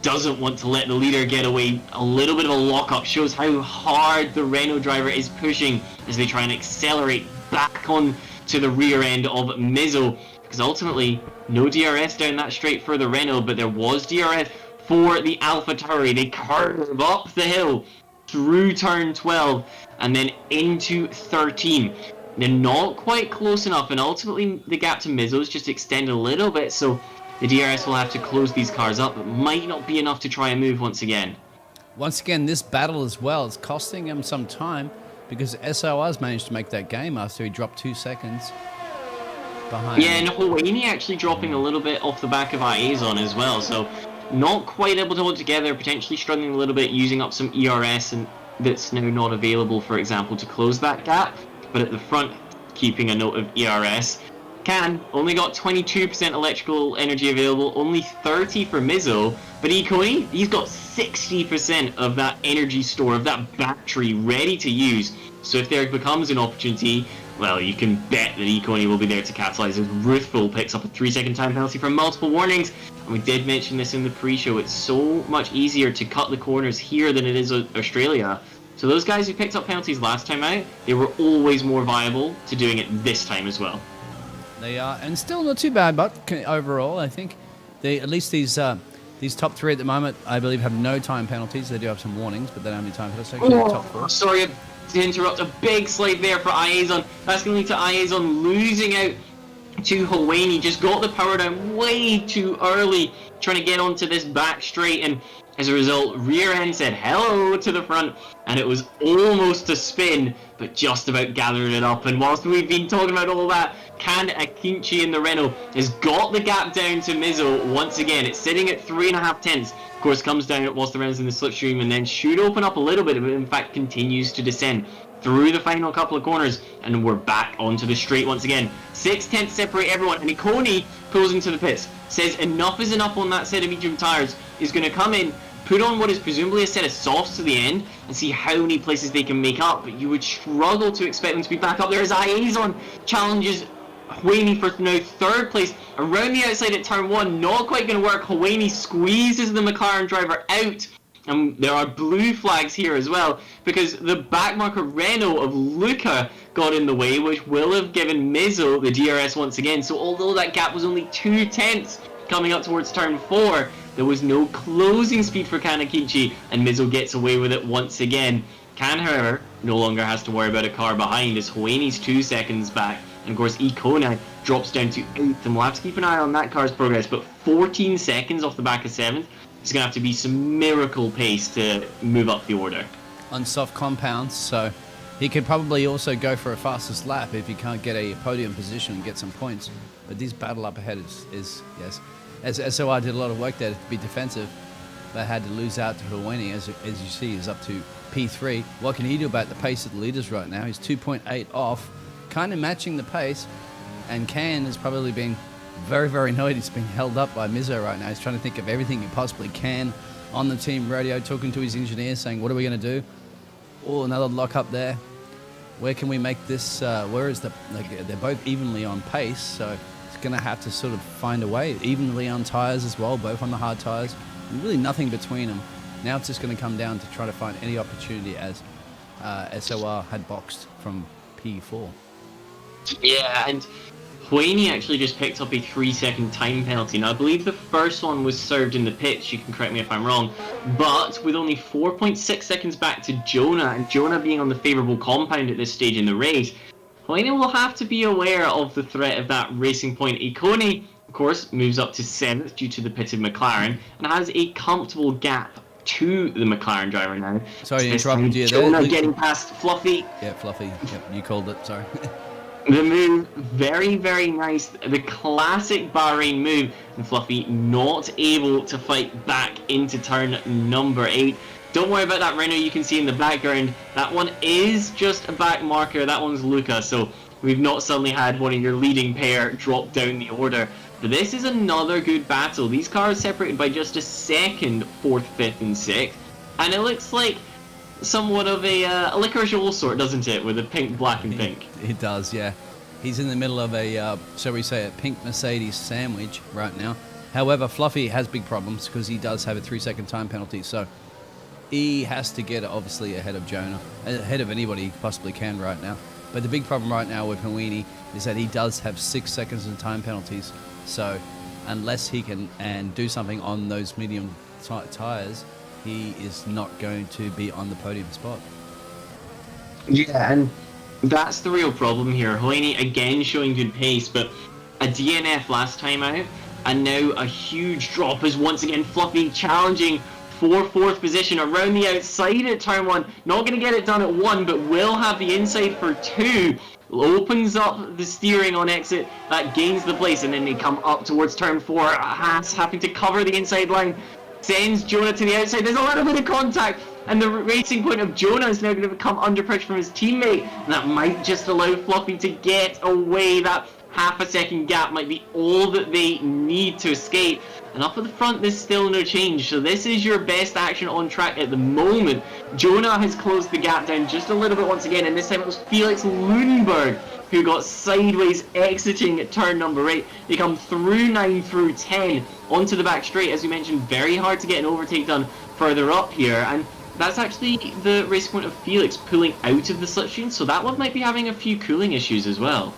doesn't want to let the leader get away. A little bit of a lock-up shows how hard the Renault driver is pushing as they try and accelerate back on to the rear end of Mizzo, because ultimately no DRS down that straight for the Renault, but there was DRS for the AlphaTauri. They curve up the hill through turn 12 and then into 13. They're not quite close enough, and ultimately the gap to Mizzo is just extended a little bit, so the DRS will have to close these cars up. It might not be enough to try and move once again. Once again, this battle as well is costing him some time, because SOR's managed to make that game after he dropped 2 seconds behind. Yeah, and Hawaii actually dropping a little bit off the back of Aizon as well, so not quite able to hold together, potentially struggling a little bit, using up some ERS and that's now not available, for example, to close that gap. But at the front, keeping a note of ERS. Can only got 22% electrical energy available, only 30 for Mizzo, but Ikoni, he's got 60% of that energy store, of that battery ready to use. So if there becomes an opportunity, well, you can bet that Ikoni will be there to capitalize, as Ruthful picks up a 3-second time penalty for multiple warnings. And we did mention this in the pre-show, it's so much easier to cut the corners here than it is Australia. So those guys who picked up penalties last time out, they were always more viable to doing it this time as well. They are, and still not too bad, but overall, I think at least these top 3 at the moment, I believe, have no time penalties. They do have some warnings, but they don't have any time penalties. So actually, top 4. Sorry to interrupt. A big slide there for Aizon. That's going to lead to Aizon losing out to Hawaii. Just got the power down way too early, trying to get onto this back straight, and as a result, rear end said hello to the front, and it was almost a spin, but just about gathered it up. And whilst we've been talking about all that, Can Akinci in the Renault has got the gap down to Mizzo once again. It's sitting at 3.5 tenths. Of course, comes down whilst the Renault's in the slipstream, and then should open up a little bit, but in fact continues to descend through the final couple of corners, and we're back onto the straight once again. 6 tenths separate everyone, and Ikoni pulls into the pits, says enough is enough on that set of medium tyres, is going to come in, put on what is presumably a set of softs to the end, and see how many places they can make up. But you would struggle to expect them to be back up there as Aizon challenges Hwayne for now 3rd place. Around the outside at turn 1, not quite going to work. Hwayne squeezes the McLaren driver out. And there are blue flags here as well, because the backmarker Renault of Luca got in the way, which will have given Mizzo the DRS once again. So although that gap was only 2 tenths coming up towards turn 4, there was no closing speed for Kanakichi, and Mizzo gets away with it once again. Can, however, no longer has to worry about a car behind, as Hwayne's 2 seconds back. And of course, Ikona drops down to 8th, and we'll have to keep an eye on that car's progress. But 14 seconds off the back of 7th, it's going to have to be some miracle pace to move up the order. On soft compounds, so he could probably also go for a fastest lap if he can't get a podium position and get some points. But this battle up ahead is yes. As SOR did a lot of work there to be defensive, but had to lose out to Hawani, as you see, is up to P3. What can he do about the pace of the leaders right now? He's 2.8 off, kind of matching the pace, and Can has probably been very, very annoyed. He's being held up by Mizzo right now. He's trying to think of everything he possibly can on the team radio, talking to his engineer, saying, what are we going to do? Oh, another lock up there. Where can we make this, where is they're both evenly on pace, so going to have to sort of find a way, evenly on tyres as well, both on the hard tyres, and really nothing between them. Now it's just going to come down to try to find any opportunity as SOR had boxed from P4. Yeah, and Huayni actually just picked up a 3-second time penalty. Now, I believe the first one was served in the pits, you can correct me if I'm wrong, but with only 4.6 seconds back to Jonah, and Jonah being on the favourable compound at this stage in the race, Huayni will have to be aware of the threat of that Racing Point. Ikone, of course, moves up to 7th due to the pitted McLaren, and has a comfortable gap to the McLaren driver now. Sorry to interrupt you there. Jonah getting past Fluffy. Yeah, Fluffy. Yep, you called it, sorry. The move, very, very nice. The classic Bahrain move. And Fluffy not able to fight back into turn number 8. Don't worry about that Renault you can see in the background. That one is just a back marker. That one's Luca. So we've not suddenly had one of your leading pair drop down the order. But this is another good battle. These cars separated by just a second, 4th, 5th, and 6th. And it looks like somewhat of a licorice all sort, doesn't it, with a pink, black, and pink? It does, yeah. He's in the middle of a, shall we say, a pink Mercedes sandwich right now. However, Fluffy has big problems because he does have a 3-second time penalty, so he has to get obviously ahead of Jonah, ahead of anybody he possibly can right now. But the big problem right now with Huayni is that he does have 6 seconds in time penalties, so unless he can do something on those medium tyres, he is not going to be on the podium spot. Yeah, and that's the real problem here. Huayni again showing good pace, but a DNF last time out, and now a huge drop as once again Fluffy challenging for 4th position around the outside at turn 1. Not going to get it done at 1, but will have the inside for 2. Opens up the steering on exit, that gains the place, and then they come up towards turn 4. Haas having to cover the inside line. Sends Jonah to the outside. There's a little bit of contact, and the Racing Point of Jonah is now going to come under pressure from his teammate, and that might just allow Fluffy to get away. That half a second gap might be all that they need to escape. And up at the front, there's still no change, so this is your best action on track at the moment. Jonah has closed the gap down just a little bit once again, and this time it was Felix Lundberg who got sideways exiting at turn number 8. They come through 9 through 10 onto the back straight. As we mentioned, very hard to get an overtake done further up here, and that's actually the Racing Point of Felix pulling out of the slipstream, so that one might be having a few cooling issues as well.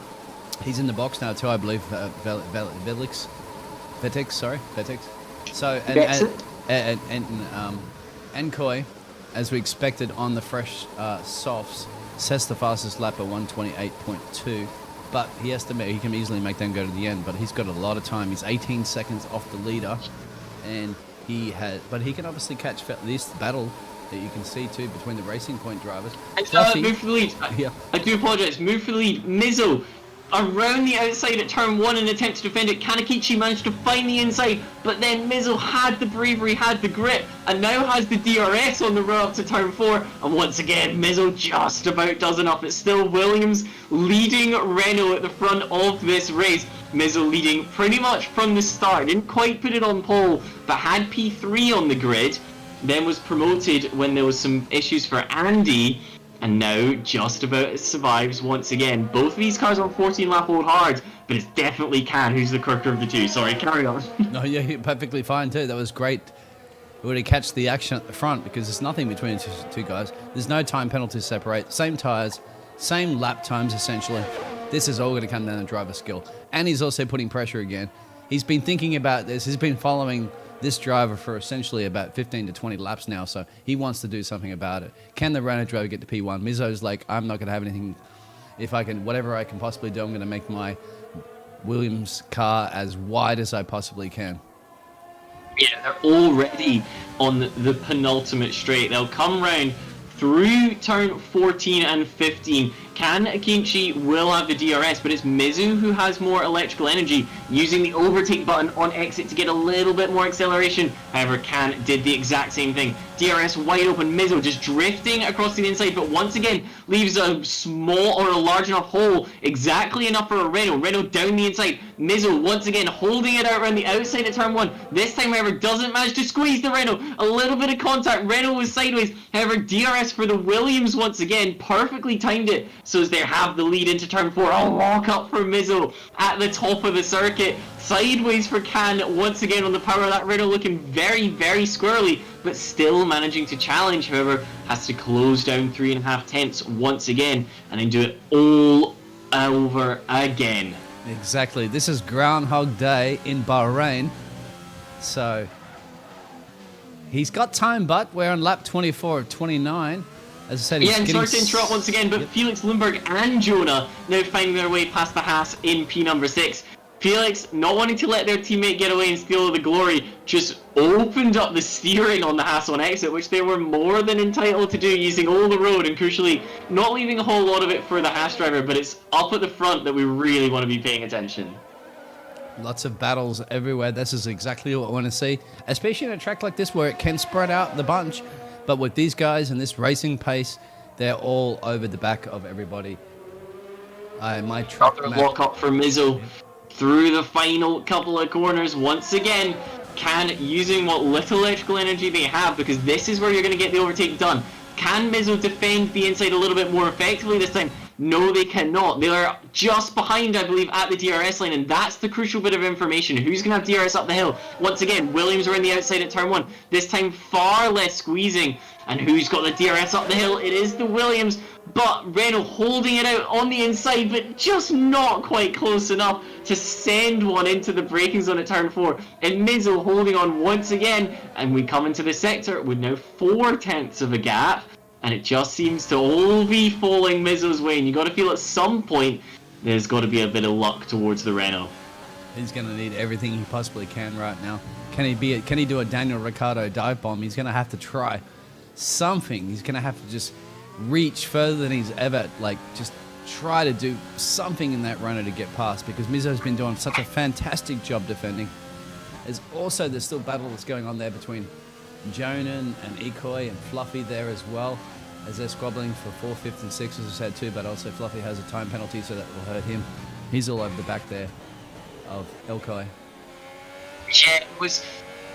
He's in the box now too, I believe. Vetix. So and Koi, as we expected on the fresh softs, sets the fastest lap at 1:28.2. But he can easily make them go to the end. But he's got a lot of time. He's 18 seconds off the leader, and he can obviously catch this battle that you can see too between the Racing Point drivers. Move for the lead. Yeah. I do apologise. Move for the lead. Mizzo around the outside at turn 1 in an attempt to defend it. Kanakichi managed to find the inside, but then Mizzo had the bravery, had the grip, and now has the DRS on the road up to turn 4. And once again, Mizzo just about does enough. It's still Williams leading Renault at the front of this race. Mizzo leading pretty much from the start. Didn't quite put it on pole, but had P3 on the grid. Then was promoted when there was some issues for Andy, and now just about survives once again. Both of these cars on 14 lap old hard, but it's definitely Can who's the quicker of the two. Sorry, carry on. No, yeah, you're perfectly fine too. That was great. We would have catch the action at the front because there's nothing between the two guys. There's no time penalties separate. Same tyres, same lap times essentially. This is all going to come down to driver skill. And he's also putting pressure again. He's been thinking about this. He's been following this driver for essentially about 15 to 20 laps now, so he wants to do something about it. Can the Renault driver get to P1? Mizzo's like, I'm not going to have anything. If I can, whatever I can possibly do, I'm going to make my Williams car as wide as I possibly can. Yeah, they're already on the penultimate straight. They'll come round through turn 14 and 15. Can Akinci will have the DRS, but it's Mizu who has more electrical energy, using the overtake button on exit to get a little bit more acceleration. However, Can did the exact same thing. DRS wide open, Mizu just drifting across the inside, but once again leaves a small or a large enough hole, exactly enough for a Renault. Renault down the inside. Mizu once again holding it out around the outside of turn 1. This time, however, doesn't manage to squeeze the Renault. A little bit of contact. Renault was sideways. However, DRS for the Williams once again perfectly timed it So as they have the lead into turn 4, a lock up for Mizzo at the top of the circuit. Sideways for Can once again on the power of that Renault, looking very, very squirrely, but still managing to challenge. However, has to close down 3.5 tenths once again and then do it all over again. Exactly. This is Groundhog Day in Bahrain. So he's got time, but we're on lap 24 of 29. As I said, he's and sorry to interrupt once again, but Felix Lundberg and Jonah now finding their way past the Haas in P number 6. Felix, not wanting to let their teammate get away and steal the glory, just opened up the steering on the Haas on exit, which they were more than entitled to do, using all the road and crucially not leaving a whole lot of it for the Haas driver, but it's up at the front that we really want to be paying attention. Lots of battles everywhere. This is exactly what I want to see, especially in a track like this where it can spread out the bunch. But with these guys and this racing pace, they're all over the back of everybody. My track lock up for Mizzo through the final couple of corners once again. Can, using what little electrical energy they have, because this is where you're going to get the overtake done. Can Mizzo defend the inside a little bit more effectively this time? No, they cannot. They are just behind, I believe, at the DRS line, and that's the crucial bit of information. Who's going to have DRS up the hill? Once again, Williams are on the outside at turn 1. This time, far less squeezing. And who's got the DRS up the hill? It is the Williams, but Renault holding it out on the inside, but just not quite close enough to send one into the braking zone at turn 4. And Mizzo holding on once again, and we come into the sector with now 4 tenths of a gap. And it just seems to all be falling Mizzo's way. And you got to feel at some point there's got to be a bit of luck towards the Renault. He's going to need everything he possibly can right now. Can he do a Daniel Ricciardo dive bomb? He's going to have to try something. He's going to have to just reach further than he's ever, just try to do something in that Renault to get past, because Mizzo's been doing such a fantastic job defending. There's still battle that's going on there between Jonan and Ikoi and Fluffy there as well, as they're squabbling for 4th, 5th and 6th, as I said too, but also Fluffy has a time penalty, so that will hurt him. He's all over the back there of Ilkay. Yeah, it was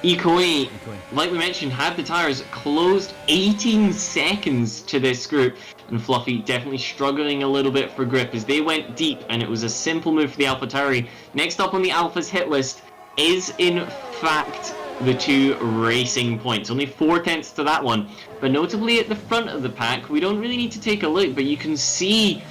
Ikoi, like we mentioned, had the tyres closed 18 seconds to this group, and Fluffy definitely struggling a little bit for grip as they went deep, and it was a simple move for the AlphaTauri. Next up on the Alpha's hit list is in fact the 2 Racing Points. Only 4 tenths to that one, but notably at the front of the pack, we don't really need to take a look, but you can see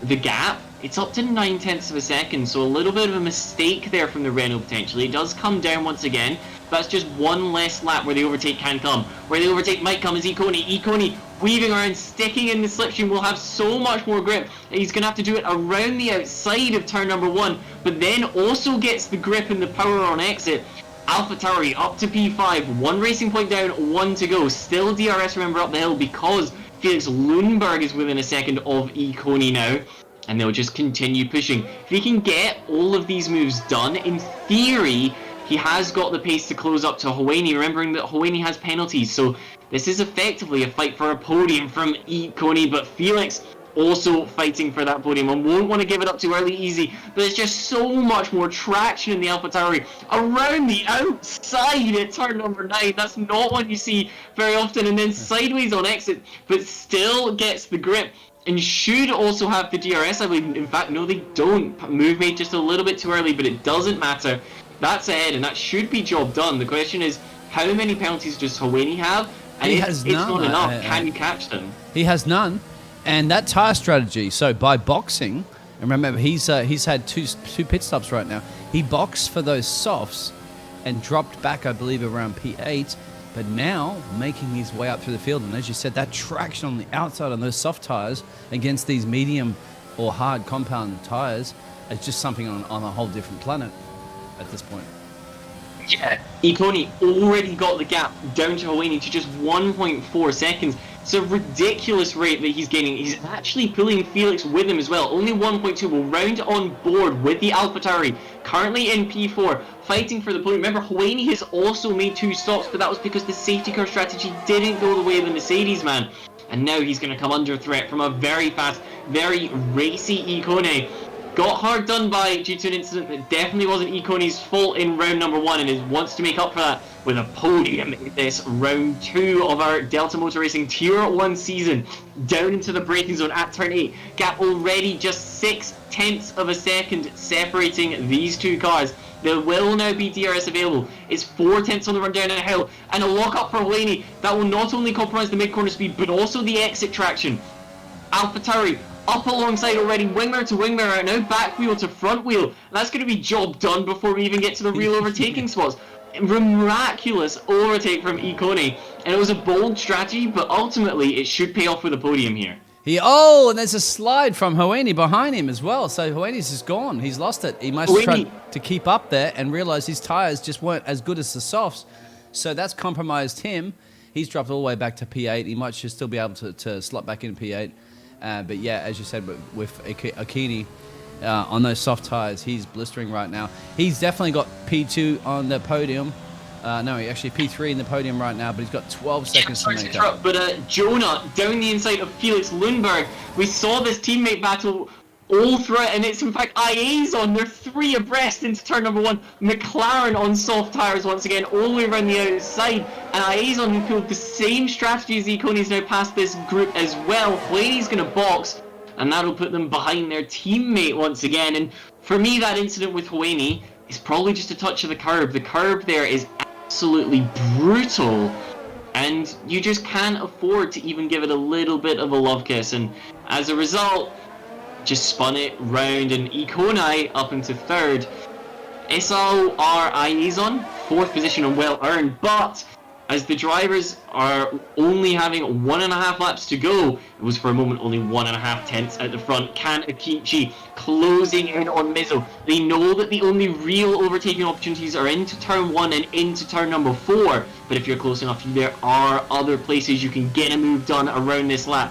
the gap. It's up to 9 tenths of a second, so a little bit of a mistake there from the Renault potentially. It does come down once again. That's just one less lap where the overtake can come. Where the overtake might come is Ikoni. Ikoni weaving around, sticking in the slipstream, will have so much more grip. He's going to have to do it around the outside of turn number 1, but then also gets the grip and the power on exit. AlphaTauri up to P5, 1 racing point down, 1 to go. Still DRS, remember, up the hill because Felix Lundberg is within a second of Ikoni now. And they'll just continue pushing. If he can get all of these moves done, in theory, he has got the pace to close up to Houeni, remembering that Houeni has penalties. So this is effectively a fight for a podium from Ikoni, but Felix also fighting for that podium and won't want to give it up too early easy. But there's just so much more traction in the AlphaTauri around the outside at turn number 9. That's not what you see very often. And then sideways on exit, but still gets the grip. And should also have the DRS, I believe. In fact, no, they don't. Move made just a little bit too early, but it doesn't matter. That's ahead, and that should be job done. The question is, how many penalties does Houeni have? And if it's not enough, can you catch them? He has none. And that tyre strategy, so by boxing, and remember, he's had two pit stops right now. He boxed for those softs and dropped back, I believe, around P8. But now, making his way up through the field, and as you said, that traction on the outside on those soft tyres against these medium or hard compound tyres is just something on a whole different planet at this point. Yeah, Ikoni already got the gap down to Houeni to just 1.4 seconds. It's a ridiculous rate that he's gaining. He's actually pulling Felix with him as well. Only 1.2 will round on board with the AlphaTauri, currently in P4, fighting for the podium. Remember, Houeni has also made 2 stops, but that was because the safety car strategy didn't go the way of the Mercedes man. And now he's going to come under threat from a very fast, very racy Ikone. got hard done by due to an incident that definitely wasn't Ikone's fault in round number 1, and wants to make up for that with a podium in this round 2 of our Delta Motor Racing Tier 1 season. Down into the braking zone at turn 8. Gap already just 0.6 of a second separating these two cars. There will now be DRS available. It's 4/10 on the run down a hill, and a lock up for Blaney that will not only compromise the mid-corner speed but also the exit traction. AlphaTauri up alongside already, wing mirror to wing mirror right now, back wheel to front wheel. And that's going to be job done before we even get to the real overtaking spots. Miraculous overtake from Ikone, and it was a bold strategy, but ultimately it should pay off with a podium here. And there's a slide from Hoeni behind him as well. So Hoeni's just gone. He's lost it. He must have tried to keep up there and realised his tyres just weren't as good as the softs. So that's compromised him. He's dropped all the way back to P8. He might just still be able to slot back in P8. But yeah, as you said, with Akini on those soft tyres, he's blistering right now. He's definitely got P2 on the podium. No, he actually P3 in the podium right now, but he's got 12 seconds to make up. But Jonah down the inside of Felix Lundberg. We saw this teammate battle all throughout, and it's in fact IA's on. They're 3 abreast into turn number 1. McLaren on soft tyres once again, all the way around the outside. And IA's on who pulled the same strategy as Ikone's now past this group as well. Blaney's going to box, and that'll put them behind their teammate once again. And for me, that incident with Hoeni is probably just a touch of the curb. The curb there is absolutely brutal, and you just can't afford to even give it a little bit of a love kiss. And as a result, just spun it round, and Ikone up into 3rd. SLRIA's on 4th position and well earned, but as the drivers are only having 1.5 laps to go, it was for a moment only 1.5 tenths at the front. Kan Akichi closing in on Mizo. They know that the only real overtaking opportunities are into turn 1 and into turn number 4, but if you're close enough, there are other places you can get a move done around this lap.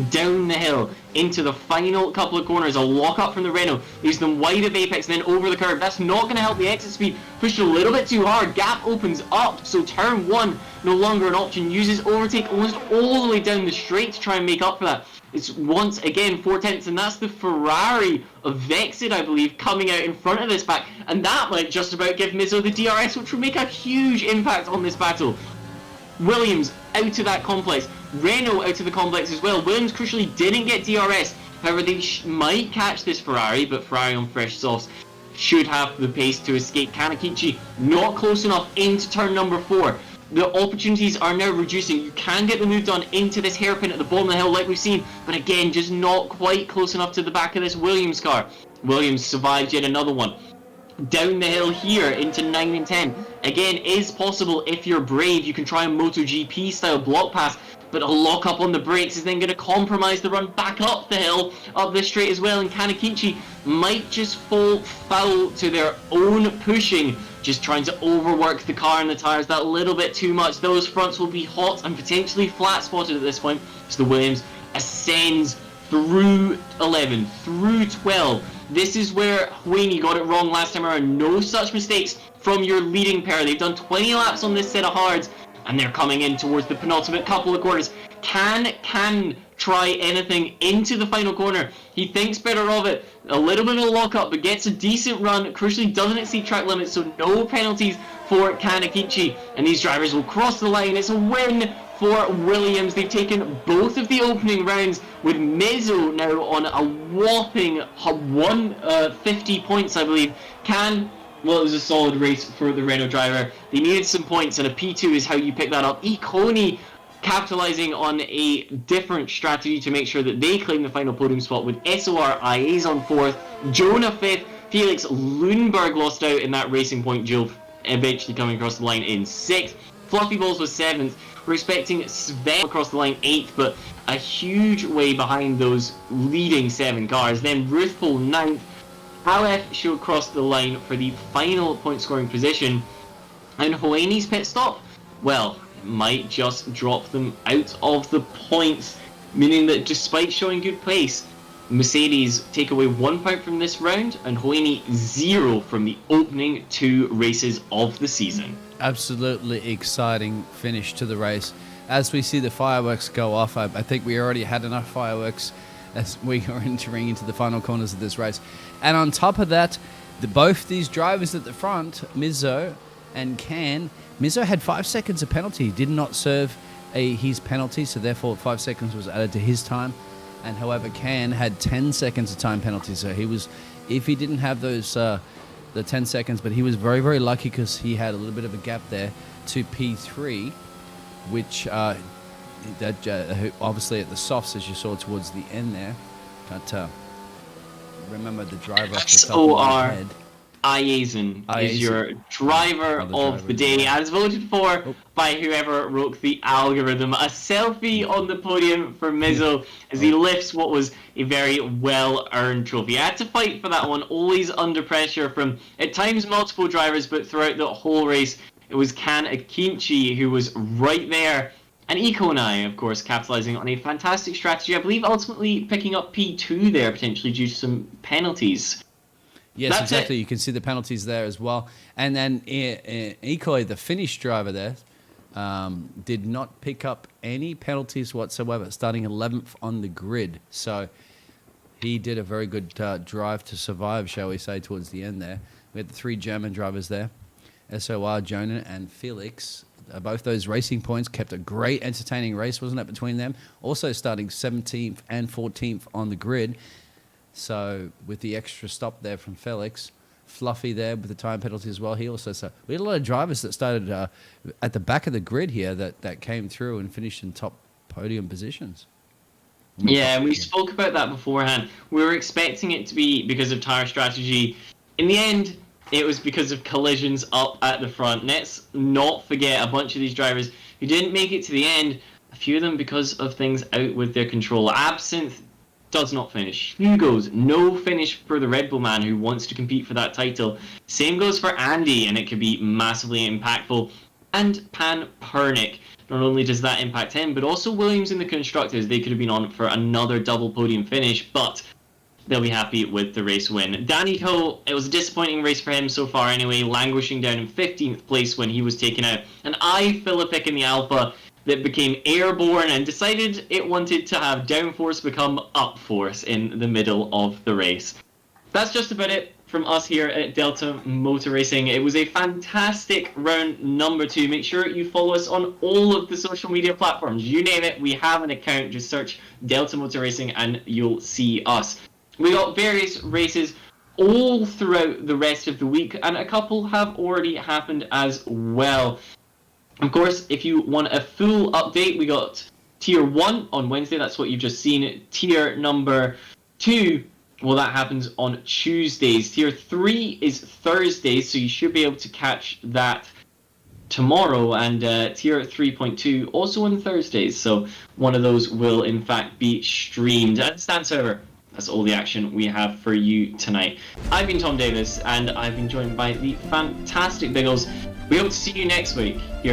Down the hill into the final couple of corners, a lock up from the Renault, leaves them wide of apex and then over the curve. That's not going to help the exit speed. Pushed a little bit too hard. Gap opens up, so turn 1 no longer an option. Uses overtake almost all the way down the straight to try and make up for that. It's once again 4/10, and that's the Ferrari of Vexed, I believe, coming out in front of this pack, and that might just about give Mizzo the DRS, which will make a huge impact on this battle. Williams out of that complex. Renault out of the complex as well. Williams crucially didn't get DRS. However, they might catch this Ferrari, but Ferrari on fresh softs should have the pace to escape. Kanakichi not close enough into turn number 4. The opportunities are now reducing. You can get the move done into this hairpin at the bottom of the hill like we've seen, but again, just not quite close enough to the back of this Williams car. Williams survived yet another one. Down the hill here into 9 and 10. Again, is possible if you're brave. You can try a MotoGP style block pass, but a lock up on the brakes is then going to compromise the run back up the hill, up this straight as well, and Kanakichi might just fall foul to their own pushing, just trying to overwork the car and the tyres that little bit too much. Those fronts will be hot and potentially flat spotted at this point, as the Williams ascends through 11, through 12. This is where Hoeni got it wrong last time around. No such mistakes from your leading pair. They've done 20 laps on this set of hards, and they're coming in towards the penultimate couple of corners. Can try anything into the final corner. He thinks better of it. A little bit of a lock-up, but gets a decent run. Crucially, doesn't exceed track limits, so no penalties for Kanakichi. And these drivers will cross the line. It's a win for Williams. They've taken both of the opening rounds, with Mizzo now on a whopping 150 points, I believe. Well, it was a solid race for the Renault driver. They needed some points, and a P2 is how you pick that up. Ikone capitalizing on a different strategy to make sure that they claim the final podium spot, with SOR IA's on 4th, Jonah 5th, Felix Lundberg lost out in that Racing Point duel, eventually coming across the line in 6th. Fluffy Balls was 7th. We're expecting Sven across the line 8th, but a huge way behind those leading 7 cars. Then Ruthpol 9th. Aleph should cross the line for the final point scoring position. And Hoeni's pit stop, well, it might just drop them out of the points, meaning that despite showing good pace, Mercedes take away 1 point from this round, and Hoeni 0 from the opening 2 races of the season. Absolutely exciting finish to the race. As we see the fireworks go off, I think we already had enough fireworks as we are entering into the final corners of this race. And on top of that, both these drivers at the front, Mizzo and Can, Mizzo had 5 seconds of penalty. He did not serve his penalty, so therefore 5 seconds was added to his time. And however, Can had 10 seconds of time penalty, so he was, if he didn't have those the 10 seconds, but he was very, very lucky because he had a little bit of a gap there to P3, which obviously at the softs, as you saw towards the end there. But remember the driver off the top of my head. Iazen is your driver of the day, as voted for by whoever wrote the algorithm. A selfie on the podium for Mizzo as he lifts what was a very well-earned trophy. He had to fight for that one, always under pressure from, at times, multiple drivers, but throughout the whole race, it was Kan Akinci who was right there. And Ikonai, of course, capitalizing on a fantastic strategy. I believe ultimately picking up P2 there, potentially due to some penalties. Yes, that's exactly. You can see the penalties there as well. And then Ikoi, the Finnish driver there, did not pick up any penalties whatsoever, starting 11th on the grid. So he did a very good drive to survive, shall we say, towards the end there. We had the 3 German drivers there, SOR, Jonan, and Felix. Both those racing points kept a great, entertaining race, wasn't it, between them? Also starting 17th and 14th on the grid. So with the extra stop there from Felix, Fluffy there with the time penalty as well. He also, so we had a lot of drivers that started at the back of the grid here that came through and finished in top podium positions. Yeah, we spoke about that beforehand. We were expecting it to be because of tire strategy. In the end, it was because of collisions up at the front. Let's not forget a bunch of these drivers who didn't make it to the end, a few of them because of things out with their control. Absinthe does not finish. Hugo's no finish for the Red Bull man who wants to compete for that title. Same goes for Andy, and it could be massively impactful. And Pan Pernick. Not only does that impact him, but also Williams in the constructors. They could have been on for another double podium finish, but they'll be happy with the race win. Danny Coe, it was a disappointing race for him so far anyway, languishing down in 15th place when he was taken out. And Philippic in the Alpha that became airborne and decided it wanted to have downforce become upforce in the middle of the race. That's just about it from us here at Delta Motor Racing. It was a fantastic round number 2. Make sure you follow us on all of the social media platforms. You name it, we have an account. Just search Delta Motor Racing and you'll see us. We got various races all throughout the rest of the week, and a couple have already happened as well. Of course, if you want a full update, we got Tier 1 on Wednesday. That's what you've just seen. Tier number 2, well, that happens on Tuesdays. Tier 3 is Thursdays, so you should be able to catch that tomorrow. And Tier 3.2 also on Thursdays, so one of those will, in fact, be streamed. And Stand Server, that's all the action we have for you tonight. I've been Tom Davis, and I've been joined by the fantastic Biggles. We hope to see you next week here